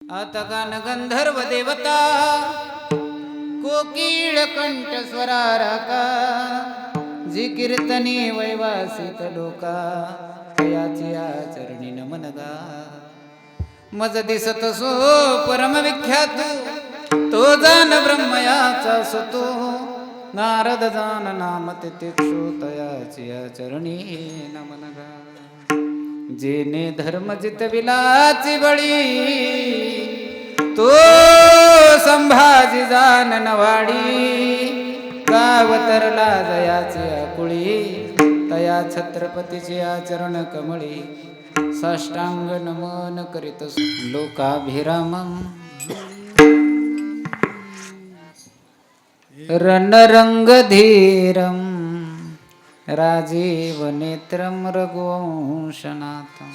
आता गान गंधर्व देवता कोकिळ कंठ स्वराराका जी कीर्तनी वैवासित लोका याची चरणी नमन गा मज दिसत सो परम विख्यात तो जान ब्रह्मयाचा सतो नारद जान नाम तितिक्षु तयाची चरणी नमन गा जेने धर्म जितविलाची बळी तो संभाजी जान नवाडी गाव तरला जयाची आकुळी तया छत्रपतीची आचरण कमळी साष्टांग नमन करीत लोकाभिरामम रणरंगधीरम राजीव नेत्रम रघुवंशनाथं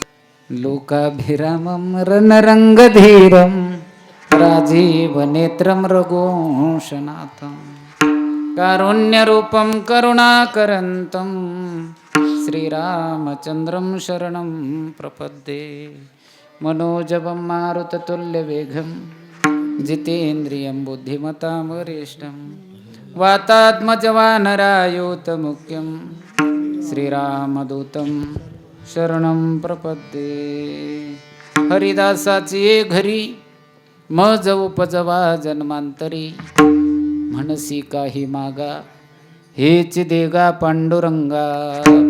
लोकाभिरामं रणरंगधीरं राजीव नेत्रम रघुवंशनाथं कारुण्यरूपं करुणाकरन्तं श्रीरामचन्द्रं शरणं प्रपद्ये मनोजवं मारुततुल्यवेगं जितेन्द्रियं बुद्धिमतां वरिष्ठं वातात्मजवानरायोतमुख्यं श्रीरामदूतं शरणं प्रपद्ये हरिदासाची घरी मज उपजवा जन्मांतरी म्हणसी काही मागा हेच देगा पांडुरंगा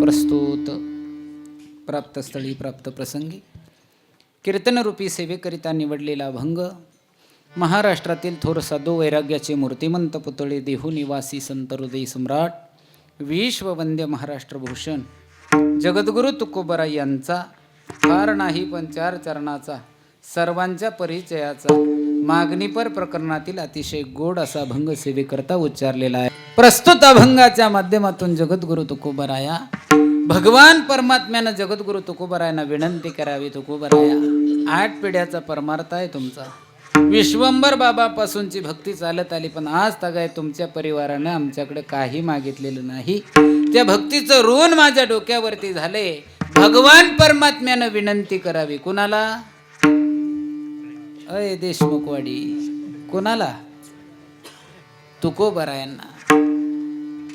प्रस्तुत प्राप्तस्थळी प्राप्त प्रसंगी कीर्तनरूपी सेवेकरिता निवडलेला भंग महाराष्ट्रातील थोर साधू वैराग्याचे मूर्तिमंत पुतळे देहू निवासी संत हृदय सम्राट विश्ववंद्य महाराष्ट्रभूषण जगद्गुरु तुकोबराय यांचा फार नाही पण 4 चरणाचा सर्वांच्या परिचयाचा मागणीपर प्रकरणातील अतिशय गोड असा अभंग सेवेकरता उच्चारलेला आहे. प्रस्तुत अभंगाच्या माध्यमातून जगद्गुरु तुकोबराया भगवान परमात्म्यानं जगद्गुरु तुकोबरायांना विनंती करावी. तुकोबराया 8 पिढ्याचा परमार्थ आहे तुमचा. विश्वंभर बाबापासूनची भक्ती चालत आली पण आज तगाय तुमच्या परिवारानं आमच्याकडे काही मागितलेलं नाही. त्या भक्तीचं ऋण माझ्या डोक्यावरती झाले. भगवान परमात्म्यानं विनंती करावी. कुणाला? अय देशमुखवाडी. कुणाला? तुकोबरायांना.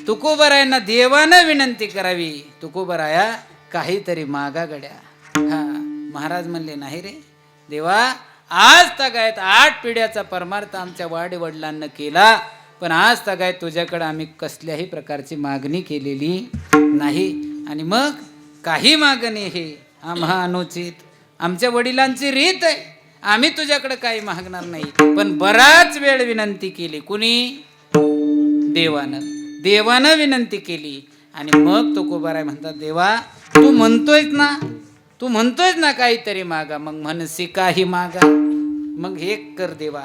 तुकोबरायांना देवानं विनंती करावी. तुकोबराया काहीतरी मागा गड्या. हा महाराज म्हणले नाही रे देवा, आज तगायत 8 पिढ्याचा परमार्थ आमच्या वाडी वडिलांना केला पण आज तगायत तुझ्याकडे आम्ही कसल्याही प्रकारची मागणी केलेली नाही. आणि मग काही मागणी हे आम्हा अनुचित. आमच्या वडिलांची रीत आहे. आम्ही तुझ्याकडे काही मागणार नाही पण बराच वेळ विनंती केली. कुणी? देवानं विनंती केली. आणि मग तुकोबराय म्हणतात देवा तू म्हणतोयच ना काहीतरी मागा. मग म्हणसी काही मागा. मग एक कर देवा,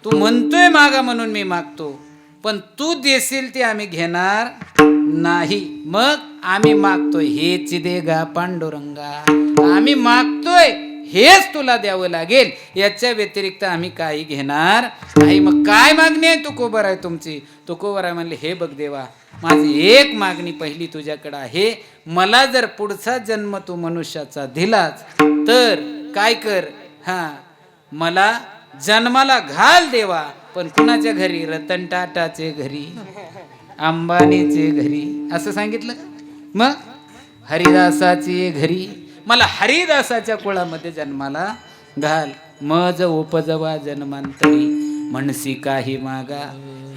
तू म्हणतोय मागा म्हणून मी मागतो पण तू देशील ते आम्ही घेणार नाही. मग आम्ही मागतोय हेच देगा पांडुरंगा. आम्ही मागतोय हेच तुला द्यावं लागेल. याच्या व्यतिरिक्त आम्ही काही घेणार नाही. मग काय मागणी आहे तुकोबराय तुमची? तुकोबराय म्हणले हे बघ देवा, माझी एक मागणी पहिली तुझ्याकडे आहे. मला जर पुढचा जन्म तू मनुष्याचा दिलाच तर काय कर, मला जन्माला घाल देवा. पण कुणाच्या घरी? रतन टाटाचे घरी, अंबानीचे घरी. असं सांगितलं. मग हरिदासाची घरी, मला हरिदासाच्या कुळामध्ये जन्माला घाल. मज उपजवा जन्मांतरी म्हणसी काही मागा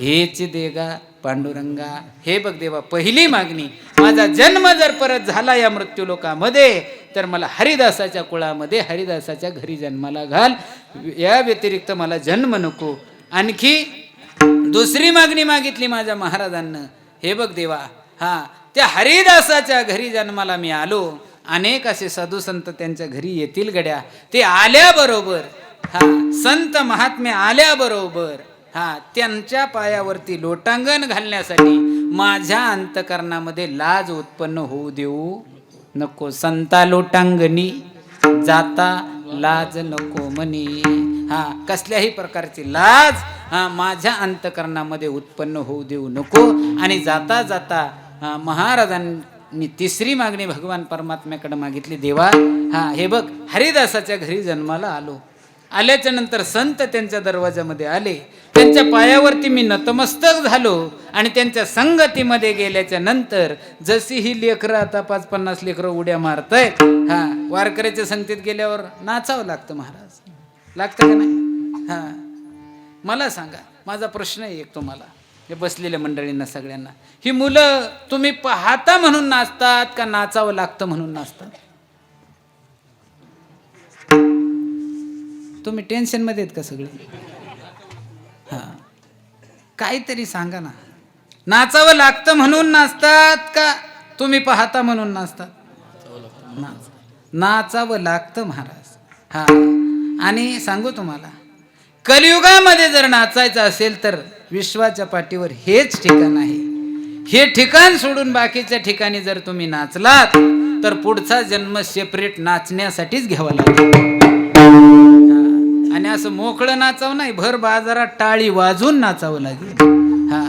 हेच देगा पांडुरंगा. हे बघ देवा, पहिली मागणी माझा जन्म जर परत झाला या मृत्यूलोकामध्ये तर मला हरिदासाच्या कुळामध्ये हरिदासाच्या घरी जन्माला घाल. या व्यतिरिक्त मला जन्म नको. आणखी दुसरी मागणी मागितली माझ्या महाराजांना. हे बघ देवा, त्या हरिदासाच्या घरी जन्माला मी आलो. अनेक असे साधू संत त्यांच्या घरी येतील गड्या. ते आल्याबरोबर संत महात्मे आल्याबरोबर त्यांच्या पायावरती लोटांगण घालण्यासाठी माझ्या अंतकरणामध्ये लाज उत्पन्न होऊ देऊ नको. संता लोटांगणी जाता लाज नको म्हणे. कसल्याही प्रकारची लाज माझ्या अंतकरणामध्ये उत्पन्न होऊ देऊ नको. आणि जाता जाता महाराजांनी तिसरी मागणी भगवान परमात्म्याकडे मागितली. देवा हे बघ, हरिदासाच्या घरी जन्माला आलो आल्याच्या नंतर संत त्यांच्या दरवाजामध्ये आले. त्यांच्या पायावरती मी नतमस्तक झालो आणि त्यांच्या संगतीमध्ये गेल्याच्या नंतर जशी ही लेकरं आता 5-50 लेकरं उड्या मारतायत, हा वारकऱ्याच्या संगतीत गेल्यावर नाचावं लागतं महाराज, लागतं का नाही? हा मला सांगा, माझा प्रश्न आहे एक तुम्हाला, हे बसलेल्या मंडळींना सगळ्यांना, ही मुलं तुम्ही पाहता म्हणून नाचतात का नाचावं लागतं म्हणून नाचतात? तुम्ही टेन्शन मध्ये आहेत का सगळे? हा काहीतरी सांगा ना, नाचावं लागतं म्हणून नाचतात का तुम्ही पाहता म्हणून नाचतात? नाचावं लागतं महाराज. हा आणि सांगू तुम्हाला, कलियुगामध्ये जर नाचायचं असेल तर विश्वाच्या पाठीवर हेच ठिकाण आहे. हे ठिकाण सोडून बाकीच्या ठिकाणी जर तुम्ही नाचलात तर पुढचा जन्म सेपरेट नाचण्यासाठीच घ्यावा लागेल. आणि असं मोकळं नाचावं नाही, भर बाजारात टाळी वाजून नाचावं लागेल. हा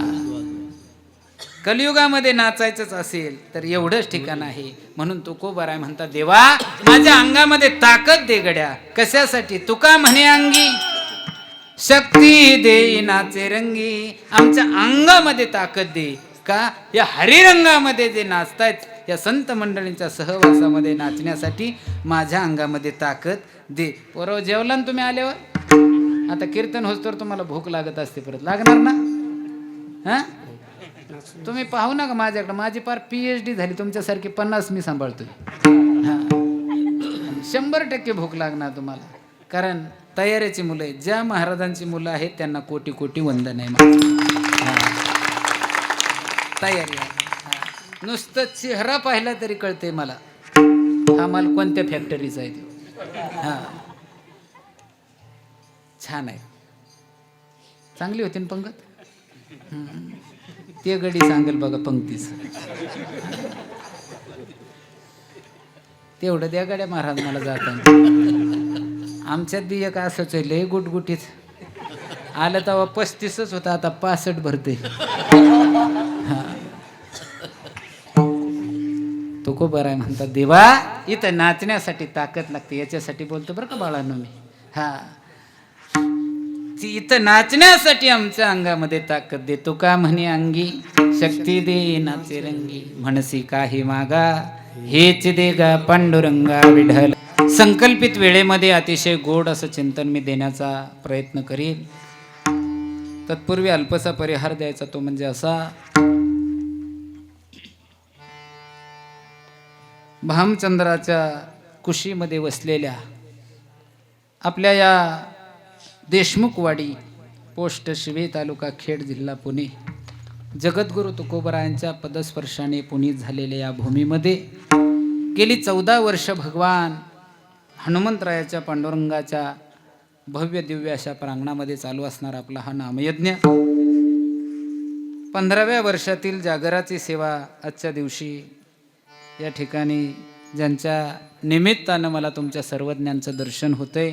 कलियुगामध्ये नाचायचंच असेल तर एवढंच ठिकाण आहे. म्हणून तुकोबाराय म्हणतात, देवा माझ्या अंगामध्ये ताकद दे गड्या. कशासाठी? तुका म्हणे अंगी शक्ती दे नाचे रंगी. आमच्या अंगामध्ये ताकद दे. का? या हरिरंगामध्ये जे नाचतायत या संत मंडळींच्या सहवासामध्ये नाचण्यासाठी माझ्या अंगामध्ये ताकद दे. बरोबर जेवला ना तुम्ही आल्यावर? आता कीर्तन होत तर तुम्हाला भूक लागत असते, परत लागणार ना? हा तुम्ही पाहू नका माझ्याकडे, माझी पार PhD झाली, तुमच्यासारखी 50 मी सांभाळतोय. हा 100% भूक लागणार तुम्हाला, कारण तयारीची मुलं आहेत. ज्या महाराजांची मुलं आहेत त्यांना कोटी कोटी वंदन आहे. तयारी आहे. नुसतं चेहरा पाहिला तरी कळते मला हा माल कोणत्या फॅक्टरीचा आहे ते. हा छान आहे, चांगली होती ना पंगत? ते गडी सांगेल बघा पंक्तीच. तेवढं द्या गड्या महाराज मला जाताना. आमच्यात बी एक असंच आहे, लय गुटगुटीत आलं तेव्हा 35च होता, आता 65 भरते. तुकोबाराय म्हणतात, देवा इथं नाचण्यासाठी ताकद लागते. याच्यासाठी बोलतो बरं का बाळांनो मी. हा इथं नाचण्यासाठी आमच्या अंगामध्ये ताकद दे. तुका म्हणे अंगी शक्ती दे नाचे रंगी. म्हणसी काही मागा हेच दे गा पांडुरंगा विढल. संकल्पित वेळेमध्ये अतिशय गोड असं चिंतन मी देण्याचा प्रयत्न करील. तत्पूर्वी अल्पसा परिहार द्यायचा, तो म्हणजे असा, भामचंद्राच्या कुशीमध्ये वसलेल्या आपल्या या देशमुखवाडी, पोस्ट शिवे, तालुका खेड, जिल्हा पुणे, जगद्गुरु तुकोबरायांच्या पदस्पर्शाने पुनीत झालेल्या या भूमीमध्ये गेली 14 वर्ष भगवान हनुमंतरायाच्या पांडुरंगाच्या भव्य दिव्य अशा प्रांगणामध्ये चालू असणार आपला हा नामयज्ञ. 15व्या वर्षातील जागराची सेवा आजच्या दिवशी या ठिकाणी ज्यांच्या निमित्तानं मला तुमच्या सर्वज्ञांचं दर्शन होतंय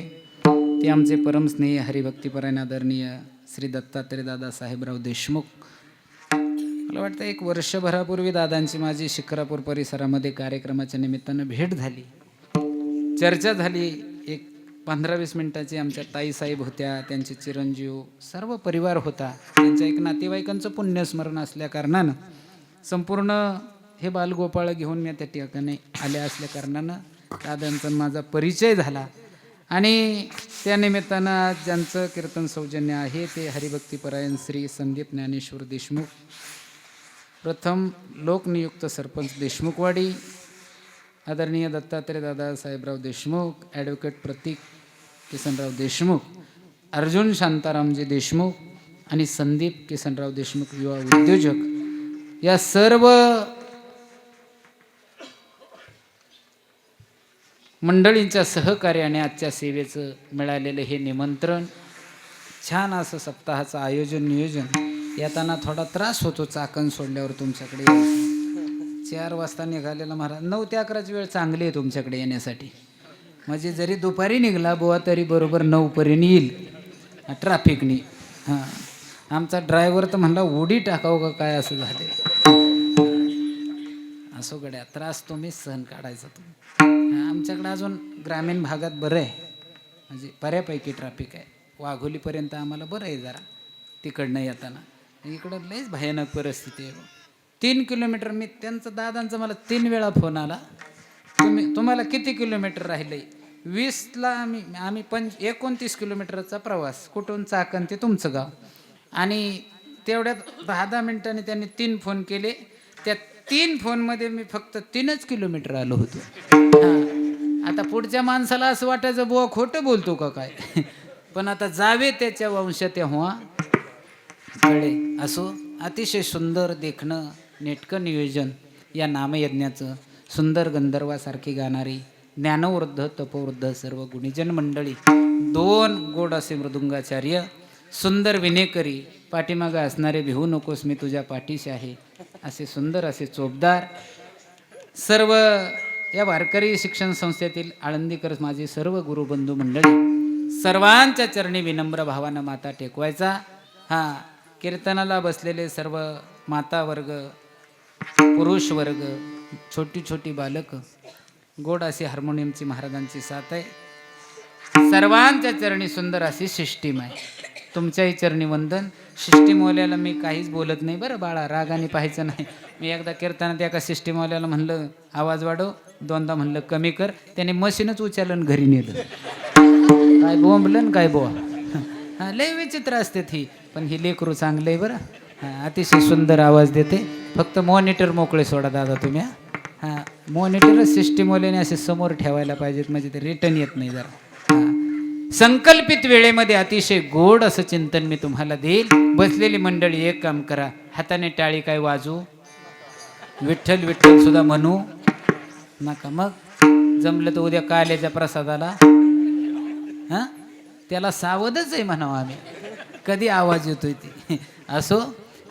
ते आमचे परमस्नेही हरिभक्तीपरायण आदरणीय श्री दत्तात्रय दादा साहेबराव देशमुख. मला वाटतं 1 वर्षभरापूर्वी दादांची माझी शिक्रापूर परिसरामध्ये कार्यक्रमाच्या निमित्तानं भेट झाली, चर्चा झाली. एक 15-20 मिनिटाची आमच्या ताईसाहेब होत्या, त्यांचे चिरंजीव, सर्व परिवार होता. त्यांच्या एक नातेवाईकांचं पुण्यस्मरण असल्या कारणानं संपूर्ण हे बालगोपाळ घेऊन मी त्या ठिकाणी आल्या असल्या कारणानं दादांचा माझा परिचय झाला. आणि त्या निमित्तानं आज ज्यांचं कीर्तन सौजन्य आहे ते हरिभक्तीपरायण श्री संदीप ज्ञानेश्वर देशमुख, प्रथम लोकनियुक्त सरपंच देशमुखवाडी, आदरणीय दत्तात्रय दादा साहेबराव देशमुख, ॲडव्होकेट प्रतीक किसनराव देशमुख, अर्जुन शांतारामजी देशमुख आणि संदीप किसनराव देशमुख युवा उद्योजक, या सर्व मंडळींच्या सहकार्याने आजच्या सेवेचं मिळालेलं हे निमंत्रण, छान असं सप्ताहाचं आयोजन नियोजन. येताना थोडा त्रास होतो चाकण सोडल्यावर तुमच्याकडे. 4 वाजता निघालेला महाराज, 9 ते 11ची वेळ चांगली आहे तुमच्याकडे येण्यासाठी. म्हणजे जरी दुपारी निघाला बुवा तरी बरोबर 9 पर्यंत येईल ट्रॅफिकनी. हां आमचा ड्रायव्हर तर म्हणला उडी टाकावं का काय असं झाले. असो गड्या, त्रास तुम्ही सहन काढायचा. तुम्ही आमच्याकडे अजून ग्रामीण भागात बरं आहे, म्हणजे बऱ्यापैकी ट्रॅफिक आहे. वाघोलीपर्यंत आम्हाला बरं आहे जरा तिकडनं येताना. इकडं लयच भयानक परिस्थिती आहे. 3 किलोमीटर मी त्यांचा दादांचा मला 3 वेळा फोन आला. तुम्हाला किती किलोमीटर राहिलंय? 20ला आम्ही 29 किलोमीटरचा प्रवास, कुठून चाकण ते तुमचं गाव. आणि तेवढ्यात 10 मिनिटांनी त्यांनी 3 फोन केले. त्या 3 फोनमध्ये मी फक्त 3च किलोमीटर आलो होतो. हां, आता पुढच्या माणसाला असं वाटायचं बुवा खोटं बोलतो का काय. पण आता जावे त्याच्या वंशात तेव्हा कळे. असो, अतिशय सुंदर देखणं नेटकं नियोजन या नामयज्ञाचं. सुंदर गंधर्वासारखी गाणारी ज्ञानवृद्ध तपवृद्ध सर्व गुणीजन मंडळी, 2 गोड असे मृदुंगाचार्य, सुंदर विनेकरी, पाठीमागं असणारे भिवू नकोस मी तुझ्या पाठीशी आहे असे सुंदर असे चोपदार सर्व या वारकरी शिक्षण संस्थेतील आळंदीकर माझे सर्व गुरुबंधू मंडळी, सर्वांच्या चरणी विनम्र भावानं माथा टेकवायचा. हां, कीर्तनाला बसलेले सर्व माता वर्ग, पुरुष वर्ग, छोटी छोटी बालक, गोड अशी हार्मोनियमची महाराजांची साथ आहे. सर्वांच्या चरणी सुंदर अशी सिस्टीम आहे. तुमच्याही चरणी वंदन. सिस्टीमवाल्याला मी काहीच बोलत नाही बरं बाळा, रागाने पाहायचं नाही. मी एकदा कीर्तनात एका सिस्टीमवाल्याला म्हणलं आवाज वाढव, 2दा म्हणलं कमी कर. त्याने मशीनच उचललं घरी नेलं. काय बोंबलं काय बोवा. हां, लय विचित्र असते ती, पण ही लेकरू चांगलं आहे बरं. हां, अतिशय सुंदर आवाज देते. फक्त मॉनिटर मोकळे सोडा दादा तुम्ही. हां, मॉनिटरच सिस्टीमवाल्याने असे समोर ठेवायला पाहिजेत, म्हणजे ते रिटर्न येत नाही जरा. हां, संकल्पित वेळेमध्ये अतिशय गोड असं चिंतन मी तुम्हाला देईल. बसलेली मंडळी एक काम करा, हाताने टाळी काय वाजू, विठ्ठल विठ्ठल सुद्धा म्हणू नका. मग जमलं तर उद्या काल्याच्या प्रसादाला हां त्याला सावधच आहे म्हणावं आम्ही, कधी आवाज येतोय ती. असो,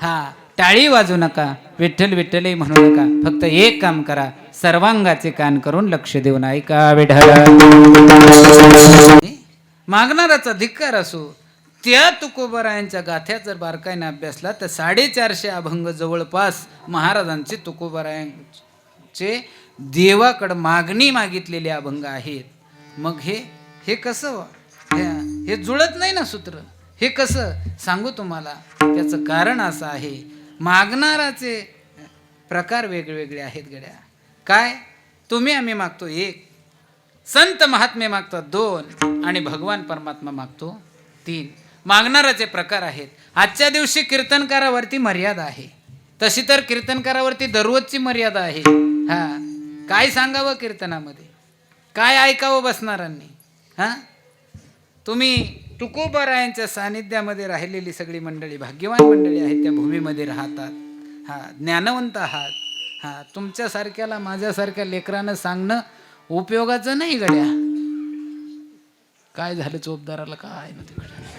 हां, टाळी वाजू नका, विठ्ठल विठ्ठलही म्हणू नका. फक्त एक काम करा, सर्वांगाचे कान करून लक्ष देऊन ऐका. विठ्ठल मागणाराचा धिक्कार असो. त्या तुकोबारायांच्या गाथ्या जर बारकाईने अभ्यासला तर 450 अभंग जवळपास महाराजांचे तुकोबारायांचे देवाकडं मागणी मागितलेले अभंग आहेत. मग हे कसं हे जुळत नाही ना सूत्र. हे कसं सांगू तुम्हाला. त्याचं कारण असं आहे, मागणाराचे प्रकार वेगवेगळे आहेत गड्या. काय तुम्ही आम्ही मागतो 1, संत महात्मे मागतात 2 आणि भगवान परमात्मा मागतो 3. मागणाराचे प्रकार आहेत. आजच्या दिवशी कीर्तनकारावरती मर्यादा आहे. तशी तर कीर्तनकारावरती दररोजची मर्यादा आहे. हां, काय सांगावं कीर्तनामध्ये, काय ऐकावं बसणाऱ्यांनी. हां, तुम्ही तुकोबारायांच्या सानिध्यामध्ये राहिलेली सगळी मंडळी भाग्यवान मंडळी आहेत, त्या भूमीमध्ये राहतात. हां, ज्ञानवंत आहात. हां, तुमच्यासारख्याला माझ्यासारख्या लेकरानं सांगणं उपयोगाचं नाही गड्या. काय झालं चोपदाराला काय ना तिकडे.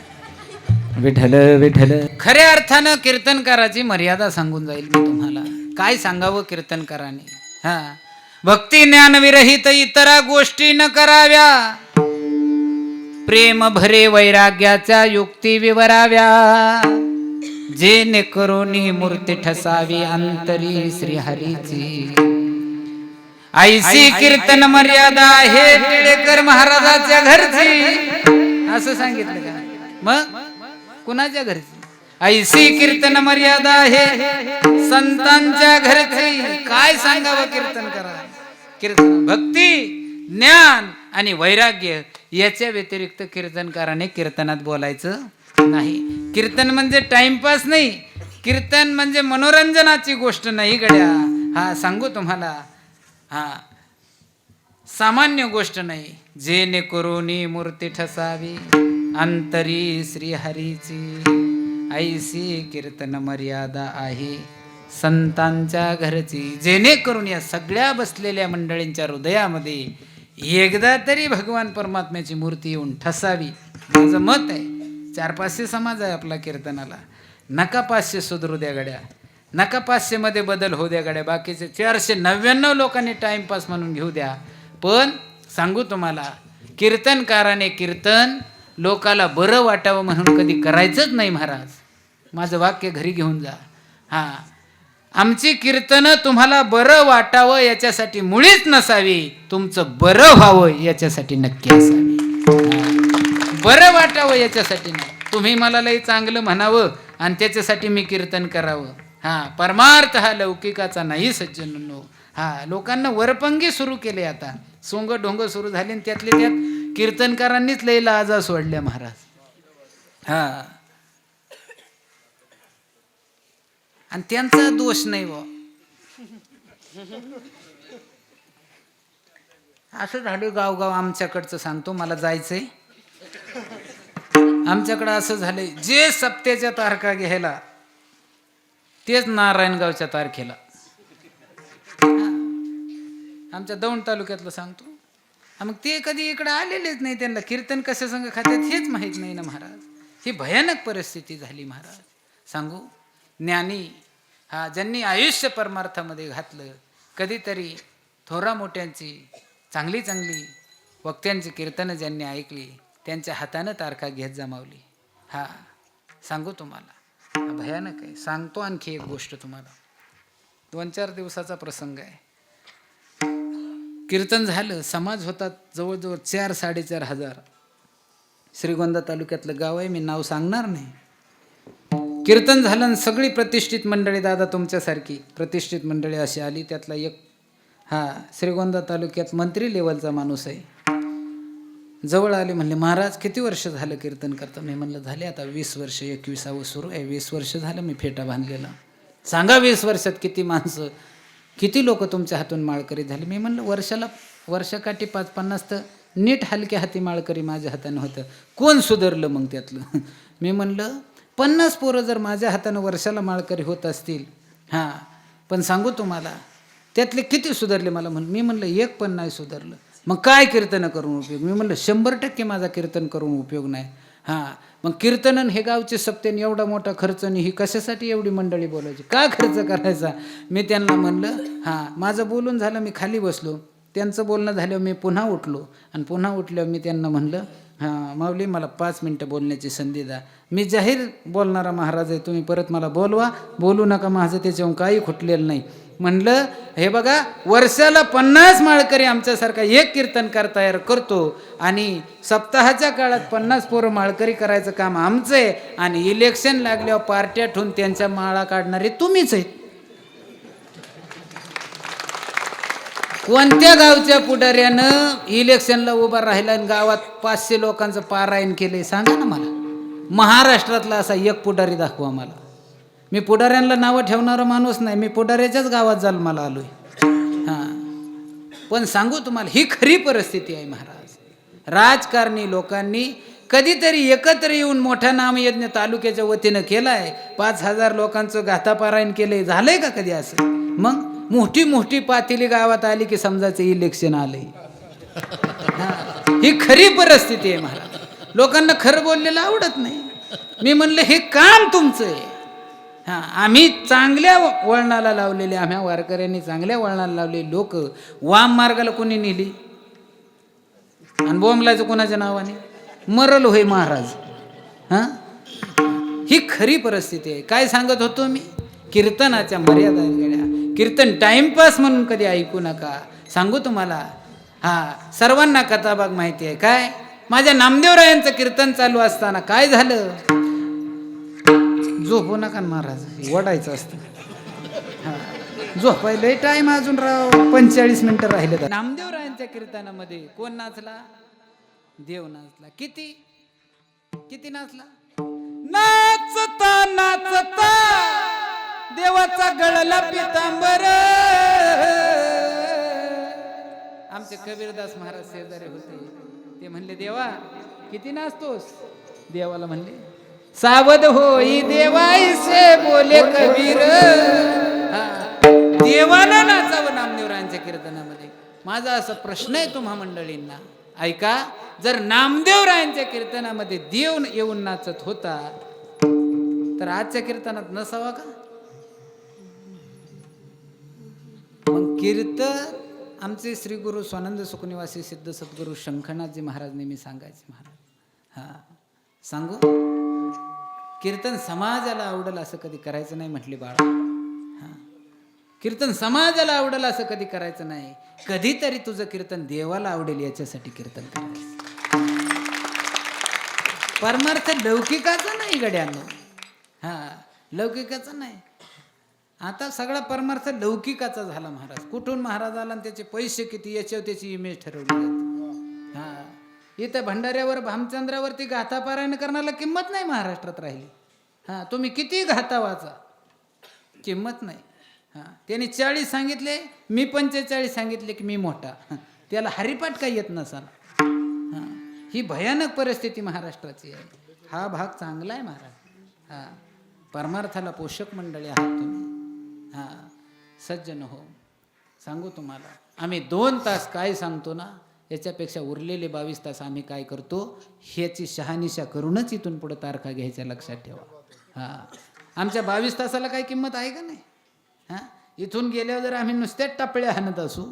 विठ्ठल विठ्ठल. खऱ्या अर्थानं कीर्तनकाराची मर्यादा सांगून जाईल मी तुम्हाला. काय सांगावं कीर्तनकाराने. हां, भक्ती ज्ञान विरहित इतरा गोष्टी न कराव्या, प्रेम भरे वैराग्याच्या युक्ती विवराव्या, जेणेकरून मूर्ती ठसावी अंतरी श्रीहरीची. ऐसी कीर्तन मर्यादा आहे टिळेकर महाराजाच्या घरची. असं सांगितलं का? मग कुणाच्या घरची? ऐसी कीर्तन मर्यादा आहे संतांच्या घरची. काय सांगावं कीर्तन करा. कीर्तन भक्ती ज्ञान आणि वैराग्य याच्या व्यतिरिक्त कीर्तनकाराने कीर्तनात बोलायचं नाही. कीर्तन म्हणजे टाइमपास नाही, कीर्तन म्हणजे मनोरंजनाची गोष्ट नाही गड्या. हा सांगू तुम्हाला, हा सामान्य गोष्ट नाही. जेणेकरून मूर्ती ठसावी अंतरी श्रीहरीची, ऐसी कीर्तन मर्यादा आहे संतांच्या घरची. जेणेकरून या सगळ्या बसलेल्या मंडळींच्या हृदयामध्ये एकदा तरी भगवान परमात्म्याची मूर्ती येऊन ठसावी. माझं मत आहे. 400-500 समाज आहे आपला कीर्तनाला. नका 500 सुधरू द्या गड्या, नका 500 मध्ये बदल होऊ द्या गड्या. बाकीचे 499 लोकांनी टाइमपास म्हणून घेऊ द्या. पण सांगू तुम्हाला, कीर्तनकाराने कीर्तन लोकाला बरं वाटावं म्हणून कधी करायचंच नाही महाराज. माझं वाक्य घरी घेऊन जा. हां, आमची कीर्तनं तुम्हाला बरं वाटावं याच्यासाठी मुळीच नसावी, तुमचं बरं व्हावं याच्यासाठी नक्की असावी. बरं वाटावं याच्यासाठी नाही. तुम्ही मला लई चांगलं म्हणावं आणि त्याच्यासाठी मी कीर्तन करावं. परमार्थ हा लौकिकाचा नाही सज्जनो. लोकांना वरपंगी सुरू केले, आता सोंग ढोंग सुरू झाले, आणि त्यातले त्यात कीर्तनकारांनीच लई लाजा सोडल्या महाराज. आणि त्यांचा दोष नाही व. असं झालं गावगाव. आमच्याकडचं सांगतो, मला जायचंय. आमच्याकडं असं झालंय, जे सप्त्याच्या तारखा घ्यायला तेच नारायणगावच्या तारखेला. आमच्या दौंड तालुक्यातलं सांगतो. मग ते कधी इकडं आलेलेच नाही, त्यांना कीर्तन कशा संग खात्यात हेच माहीत नाही ना महाराज. ही भयानक परिस्थिती झाली महाराज. सांगू, ज्ञानी ज्यांनी आयुष्य परमार्थामध्ये घातलं, कधीतरी थोरा मोठ्यांची चांगली चांगली वक्त्यांची कीर्तनं ज्यांनी ऐकली, त्यांच्या हातानं तारखा घेत जमावली. सांगू तुम्हाला, भयानक आहे. सांगतो आणखी एक गोष्ट तुम्हाला. 2-4 दिवसाचा प्रसंग आहे. कीर्तन झालं, समाज होता जवळजवळ 4-4.5 हजार. श्रीगोंदा तालुक्यातलं गाव आहे, मी नाव सांगणार नाही. कीर्तन झालं आणि सगळी प्रतिष्ठित मंडळी, दादा तुमच्यासारखी प्रतिष्ठित मंडळी अशी आली. त्यातला एक श्रीगोंदा तालुक्यात मंत्री लेवलचा माणूस आहे. जवळ आले, म्हणले महाराज किती वर्ष झालं कीर्तन करता? मी म्हणलं झाले आता 20 वर्ष, 21वीं सुरू आहे. 20 वर्ष झालं मी फेटा बांधलेला. सांगा 20 वर्षात किती माणसं, किती लोक तुमच्या हातून माळकरी झाले? मी म्हणलं वर्षाकाठी 5-50 तर नीट हलक्या हाती माळकरी माझ्या हातानं होतं. कोण सुधारलं मग त्यातलं? मी म्हणलं 50 पोरं जर माझ्या हातानं वर्षाला माळकरी होत असतील, पण सांगू तुम्हाला त्यातले किती सुधारले मला? मी म्हणलं एक पण नाही सुधारलं. मग काय कीर्तन करून उपयोग? मी म्हणलं 100% माझा कीर्तन करून उपयोग नाही. मग कीर्तनन हे गावचे सप्त्याने एवढा मोठा खर्च नाही, ही कशासाठी एवढी मंडळी बोलायची, का खर्च करायचा? मी त्यांना म्हणलं माझं बोलून झालं, मी खाली बसलो. त्यांचं बोलणं झाल्यावर मी पुन्हा उठलो, आणि पुन्हा उठल्यावर मी त्यांना म्हणलं माऊली मला 5 मिनटं बोलण्याची संधी द्या. मी जाहीर बोलणारा महाराज आहे, तुम्ही परत मला बोलू नका, माझं त्याच्याहून काही खुटलेलं नाही. म्हणलं हे बघा, वर्षाला 50 माळकरी आमच्यासारखा एक कीर्तनकार तयार करतो, आणि सप्ताहाच्या काळात 50 पोरं माळकरी करायचं काम आमचं आहे, आणि इलेक्शन लागल्यावर पार्ट्या ठेवून त्यांच्या माळा काढणारे तुम्हीच आहेत. कोणत्या गावच्या पुढाऱ्यानं इलेक्शनला उभा राहिला आणि गावात 500 लोकांचं पारायण केले सांगा ना मला. महाराष्ट्रातला असा एक पुढारी दाखवा मला. मी पुढाऱ्यांना नावं ठेवणारा माणूस नाही, मी पुढाऱ्याच्याच गावात जन्माला आलोय. पण सांगू तुम्हाला, ही खरी परिस्थिती आहे महाराज. राजकारणी लोकांनी कधीतरी एकत्र येऊन मोठा नामयज्ञ तालुक्याच्या वतीनं केलाय, 5000 लोकांचं गाथापारायण केलंय, झालंय का कधी असं? मग मोठी मोठी पातेली गावात आली की समजायचं इलेक्शन आलंय. ही खरी परिस्थिती आहे महाराज. लोकांना खरं बोललेलं आवडत नाही. मी म्हणलं हे काम तुमचं आहे. आम्ही चांगल्या वळणाला लावलेले, आम्हा वारकऱ्यांनी चांगल्या वळणाला लावलेले लोक वाम मार्गाला कोणी नेली, आणि बोंबलायचं कोणाच्या नावाने? मरल होय महाराज. ही खरी परिस्थिती आहे. काय सांगत होतो मी? कीर्तनाच्या मर्यादा गड्या. कीर्तन टाइमपास म्हणून कधी ऐकू नका. सांगू तुम्हाला, सर्वांना कथाभाग माहिती आहे. काय माझ्या नामदेवरायांचं कीर्तन चालू असताना काय झालं? झोपू नका महाराज, वडायचं असतं. झोपायला टाइम अजून 45 मिनिटं राहिले. नामदेवरायांच्या कीर्तनामध्ये कोण नाचला? देव नाचला. किती किती नाचला? नाचता नाचता देवाचा गळला पितांबर. आमचे कबीरदास महाराज शेजारी होते. ते म्हणले देवा किती नाचतोस? देवाला म्हणले सावध होई देवाईसे बोले कबीर. देवाला नाचावं नामदेवरायांच्या कीर्तनामध्ये. माझा असा प्रश्न आहे तुम्हा मंडळींना, ऐका. जर नामदेवरायांच्या कीर्तनामध्ये देव येऊन नाचत होता तर आजच्या कीर्तनात नसावा का? मग कीर्तन आमचे श्री गुरु स्वानंद सुखनिवासी सिद्ध सद्गुरू शंखनाथजी महाराज नेहमी सांगायचे. महाराज सांगू, कीर्तन समाजाला आवडेल असं कधी करायचं नाही म्हटले बाळा. कीर्तन समाजाला आवडेल असं कधी करायचं नाही. कधीतरी तुझं कीर्तन देवाला आवडेल याच्यासाठी कीर्तन करायचं. परमार्थ लौकिकाचा नाही गड्यानो. हा, लौकिकाचा नाही. आता सगळा परमार्थ लौकिकाचा झाला महाराज. कुठून महाराज आला आणि त्याचे पैसे किती याच्यावर त्याची इमेज ठरवली जाते. हा, इथं भंडाऱ्यावर भामचंद्रावरती गाथा पारायण करण्याला किंमत नाही महाराष्ट्रात राहिली. हा, तुम्ही किती गाथा वाचा, किंमत नाही. हा, त्याने 40 सांगितले, मी 45 सांगितले की मी मोठा. त्याला हरिपाठ काही येत नसाल. हा, ही भयानक परिस्थिती महाराष्ट्राची आहे. हा भाग चांगला आहे महाराज. हा, परमार्थाला पोषक मंडळी आहात तुम्ही. हा, सज्जन हो, सांगू तुम्हाला, आम्ही 2 तास काय सांगतो ना, याच्यापेक्षा उरलेले 22 तास आम्ही काय करतो ह्याची शहानिशा करूनच इथून पुढे तारखा घ्यायच्या, लक्षात ठेवा. हा, आमच्या 22 तासाला काही किंमत आहे का नाही? हा, इथून गेल्यावर जर आम्ही नुसत्याच टापळ्या हाणत असू,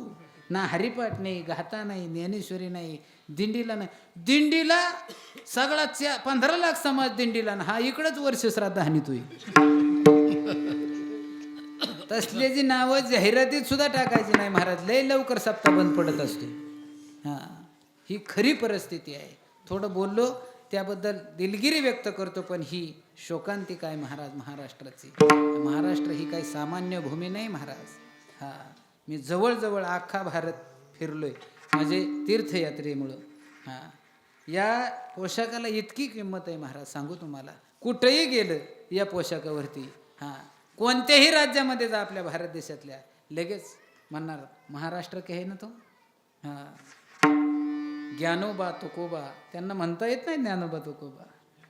ना हरिपाठ नाही, गाथा नाही, ज्ञानेश्वरी नाही, दिंडीला नाही. दिंडीला सगळा 15 लाख समाज दिंडीला ना, हा इकडंच वर्ष श्राद्ध हानीतोय. तसल्याची नावं जाहिरातीत सुद्धा टाकायची नाही महाराज. लय लवकर सप्ताह बंद पडत असतो. हा, ही खरी परिस्थिती आहे. थोडं बोललो त्याबद्दल दिलगिरी व्यक्त करतो, पण ही शोकांतिका आहे महाराज महाराष्ट्राची. महाराष्ट्र ही काही सामान्य भूमी नाही महाराज. हा, मी जवळजवळ अख्खा भारत फिरलोय म्हणजे तीर्थयात्रेमुळं. हा, या पोशाखाला इतकी किंमत आहे महाराज, सांगू तुम्हाला. कुठंही गेलं या पोशाखावरती, हा, कोणत्याही राज्यामध्ये जा आपल्या भारत देशातल्या, लगेच म्हणणार महाराष्ट्र के आहे ना तो. हा, ज्ञानोबा तुकोबा, त्यांना म्हणता येत नाही ज्ञानोबा तुकोबा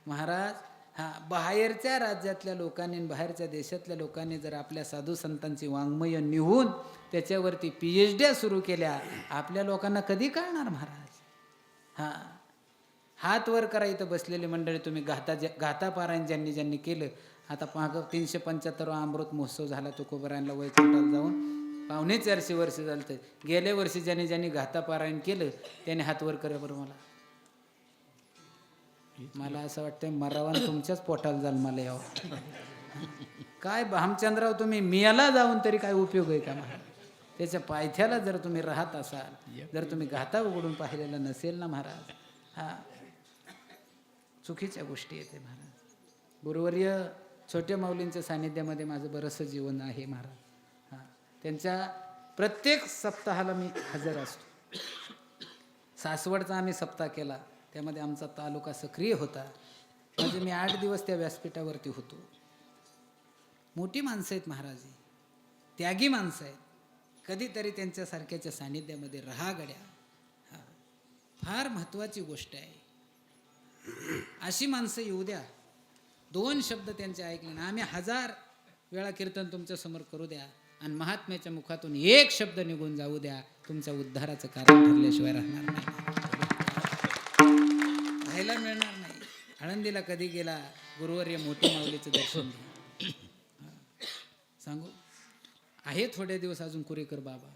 महाराज. हा, बाहेरच्या राज्यातल्या लोकांनी, बाहेरच्या देशातल्या लोकांनी जर आपल्या साधू संतांची वाङ्मय निहून त्याच्यावरती PhD सुरू केल्या, आपल्या लोकांना कधी कळणार महाराज. हा, हात वर करा इथं बसलेली मंडळी, तुम्ही गाथा पारायण ज्यांनी ज्यांनी केलं. आता 375 अमृत महोत्सव झाला तुकोबरायांना वैकुंठाला जाऊन, 450 वर्ष झालं. गेल्या वर्षी ज्यांनी ज्यांनी गाथा पारायण केलं त्याने हात वर करा बरं. मला असं वाटतं मरावान तुमच्याच पोटाला जन्माला यावं. काय भामचंद्राव, तुम्ही मियाला जाऊन तरी काय उपयोग आहे का महाराज? त्याच्या पायथ्याला जर तुम्ही राहत असाल, जर तुम्ही गाथा उघडून पाहिलेला नसेल ना महाराज, हा, चुकीच्या गोष्टी येते महाराज. गुरुवर्य छोट्या माऊलींच्या सानिध्यामध्ये माझं बरंचसं जीवन आहे महाराज. हा, त्यांच्या प्रत्येक सप्ताहाला मी हजर असतो. सासवडचा आम्ही सप्ताह केला, त्यामध्ये आमचा तालुका सक्रिय होता. म्हणजे मी 8 दिवस त्या व्यासपीठावरती होतो. मोठी माणसं आहेत महाराज, त्यागी माणसं आहेत. कधीतरी त्यांच्यासारख्याच्या सानिध्यामध्ये राहा गड्या. हा, फार महत्त्वाची गोष्ट आहे. अशी माणसं येऊ द्या, 2 शब्द त्यांचे ऐकले ना, आम्ही 1000 वेळा कीर्तन तुमच्या समोर करू द्या, आणि महात्म्याच्या मुखातून 1 शब्द निघून जाऊ द्या, तुमच्या उद्धाराचं कारण ठरल्याशिवाय राहणार नाही, राहायला मिळणार नाही. आळंदीला कधी गेला, गुरुवर्य मोठे माऊलीचं दर्शन घ्या. सांगू, आहे थोडे दिवस अजून कुरेकर बाबा.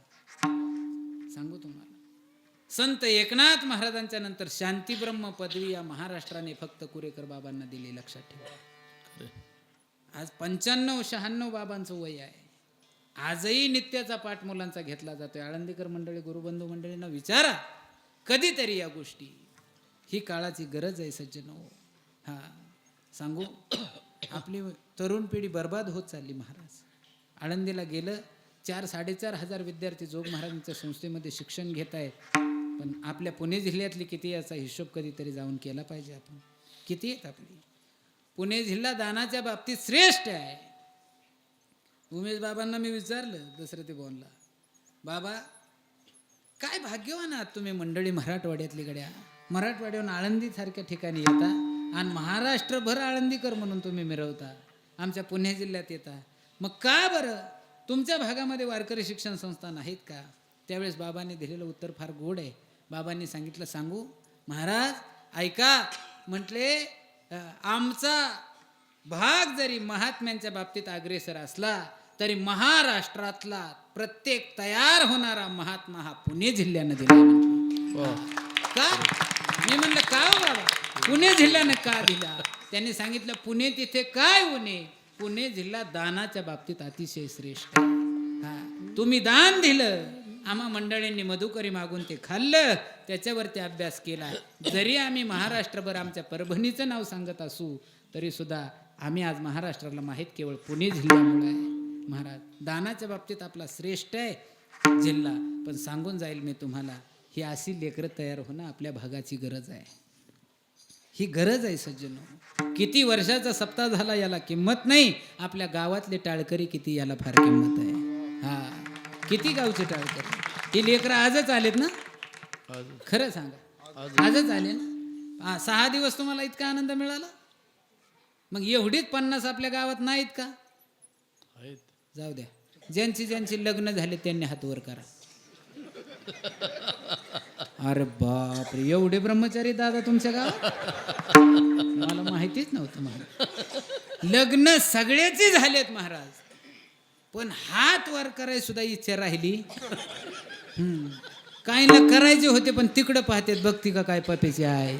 सांगू तुम्हाला, संत एकनाथ महाराजांच्या नंतर शांतीब्रह्म पदवी या महाराष्ट्राने फक्त कुरेकर बाबांना दिली, लक्षात ठेवा. आज 95-96 बाबांचं वय आहे. आजही नित्याचा पाठ मुलांचा घेतला जातोय. आळंदीकर मंडळी, गुरुबंधू मंडळींना विचारा कधीतरी या गोष्टी. ही काळाची गरज आहे सज्जनो. हा, सांगू, आपली तरुण पिढी बर्बाद होत चालली महाराज. आळंदीला गेलं, 4-4.5 हजार विद्यार्थी जोग महाराजांच्या संस्थेमध्ये शिक्षण घेत आहेत. पण आपल्या पुणे जिल्ह्यातली किती याचा हिशोब कधीतरी जाऊन केला पाहिजे आपण. किती आहेत आपली? पुणे जिल्हा दानाच्या बाबतीत श्रेष्ठ आहे. उमेश बाबांना मी विचारलं दसरथी भवनला, बाबा काय भाग्यवान आहात तुम्ही मंडळी मराठवाड्यातली गड्या. मराठवाड्याहून आळंदीसारख्या ठिकाणी येता आणि महाराष्ट्रभर आळंदीकर म्हणून तुम्ही मिरवता, आमच्या पुणे जिल्ह्यात येता. मग का बरं तुमच्या भागामध्ये वारकरी शिक्षण संस्था नाहीत का? त्यावेळेस बाबांनी दिलेलं उत्तर फार गोड आहे. बाबांनी सांगितलं, सांगू महाराज ऐका, म्हटले आमचा भाग जरी महात्म्यांच्या बाबतीत अग्रेसर असला तरी महाराष्ट्रातला प्रत्येक तयार होणारा महात्मा हा पुणे जिल्ह्यानं दिला. का? मी म्हणलं का हो बाबा, पुणे जिल्ह्यानं का दिला? त्यांनी सांगितलं, पुणे तिथे काय उणे, पुणे जिल्हा दानाच्या बाबतीत अतिशय श्रेष्ठ आहे. हा, तुम्ही दान दिलं आम्हा मंडळींनी मधुकरी मागून ते खाल्लं, त्याच्यावरती अभ्यास केला. जरी आम्ही महाराष्ट्रभर आमच्या परभणीचं नाव सांगत असू तरी सुद्धा आम्ही आज महाराष्ट्राला माहीत केवळ पुणे जिल्ह्यामुळे आहे. महाराज दानाच्या बाबतीत आपला श्रेष्ठ आहे जिल्हा, पण सांगून जाईल मी तुम्हाला, ही अशी लेकरं तयार होणं आपल्या भागाची गरज आहे. ही गरज आहे सज्जनो. किती वर्षाचा सप्ताह झाला याला किंमत नाही. आपल्या गावातले टाळकरी किती याला फार किंमत आहे. हा, किती गावचे टाळकरी. ही लेकरं आजच आलेत ना, खरं सांगा आजच आले ना. 6 दिवस तुम्हाला इतका आनंद मिळाला, मग एवढीच 50 आपल्या गावात नाहीत का? जाऊ द्या, ज्यांची ज्यांची लग्न झाले त्यांनी हात वर करा. अरे बापरे, एवढे ब्रह्मचारी दादा तुमच्या गावात, मला माहितीच नव्हतं. मला लग्न सगळ्याची झालेत महाराज, पण हात वर करायची सुद्धा इच्छा राहिली. काही ना करायचे होते पण तिकडं पाहतेत, बघती का काय पपेची आहे.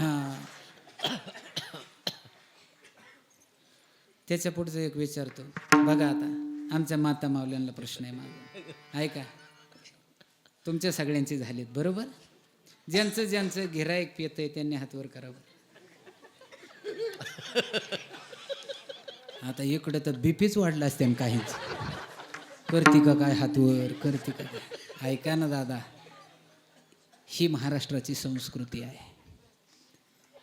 हा, त्याच्या पुढचं एक विचारतो बघा. आता आमच्या माता मावल्यांना प्रश्न आहे माझा, ऐका. तुमच्या सगळ्यांची झालीत बरोबर. ज्यांचं ज्यांचं गिऱ्हाईक पितंय त्यांनी हातवर करावं. आता इकडं तर बीपीच वाढला असते काहीच. करती का काय हातवर, करती का काय. ऐका ना दादा, ही महाराष्ट्राची संस्कृती आहे.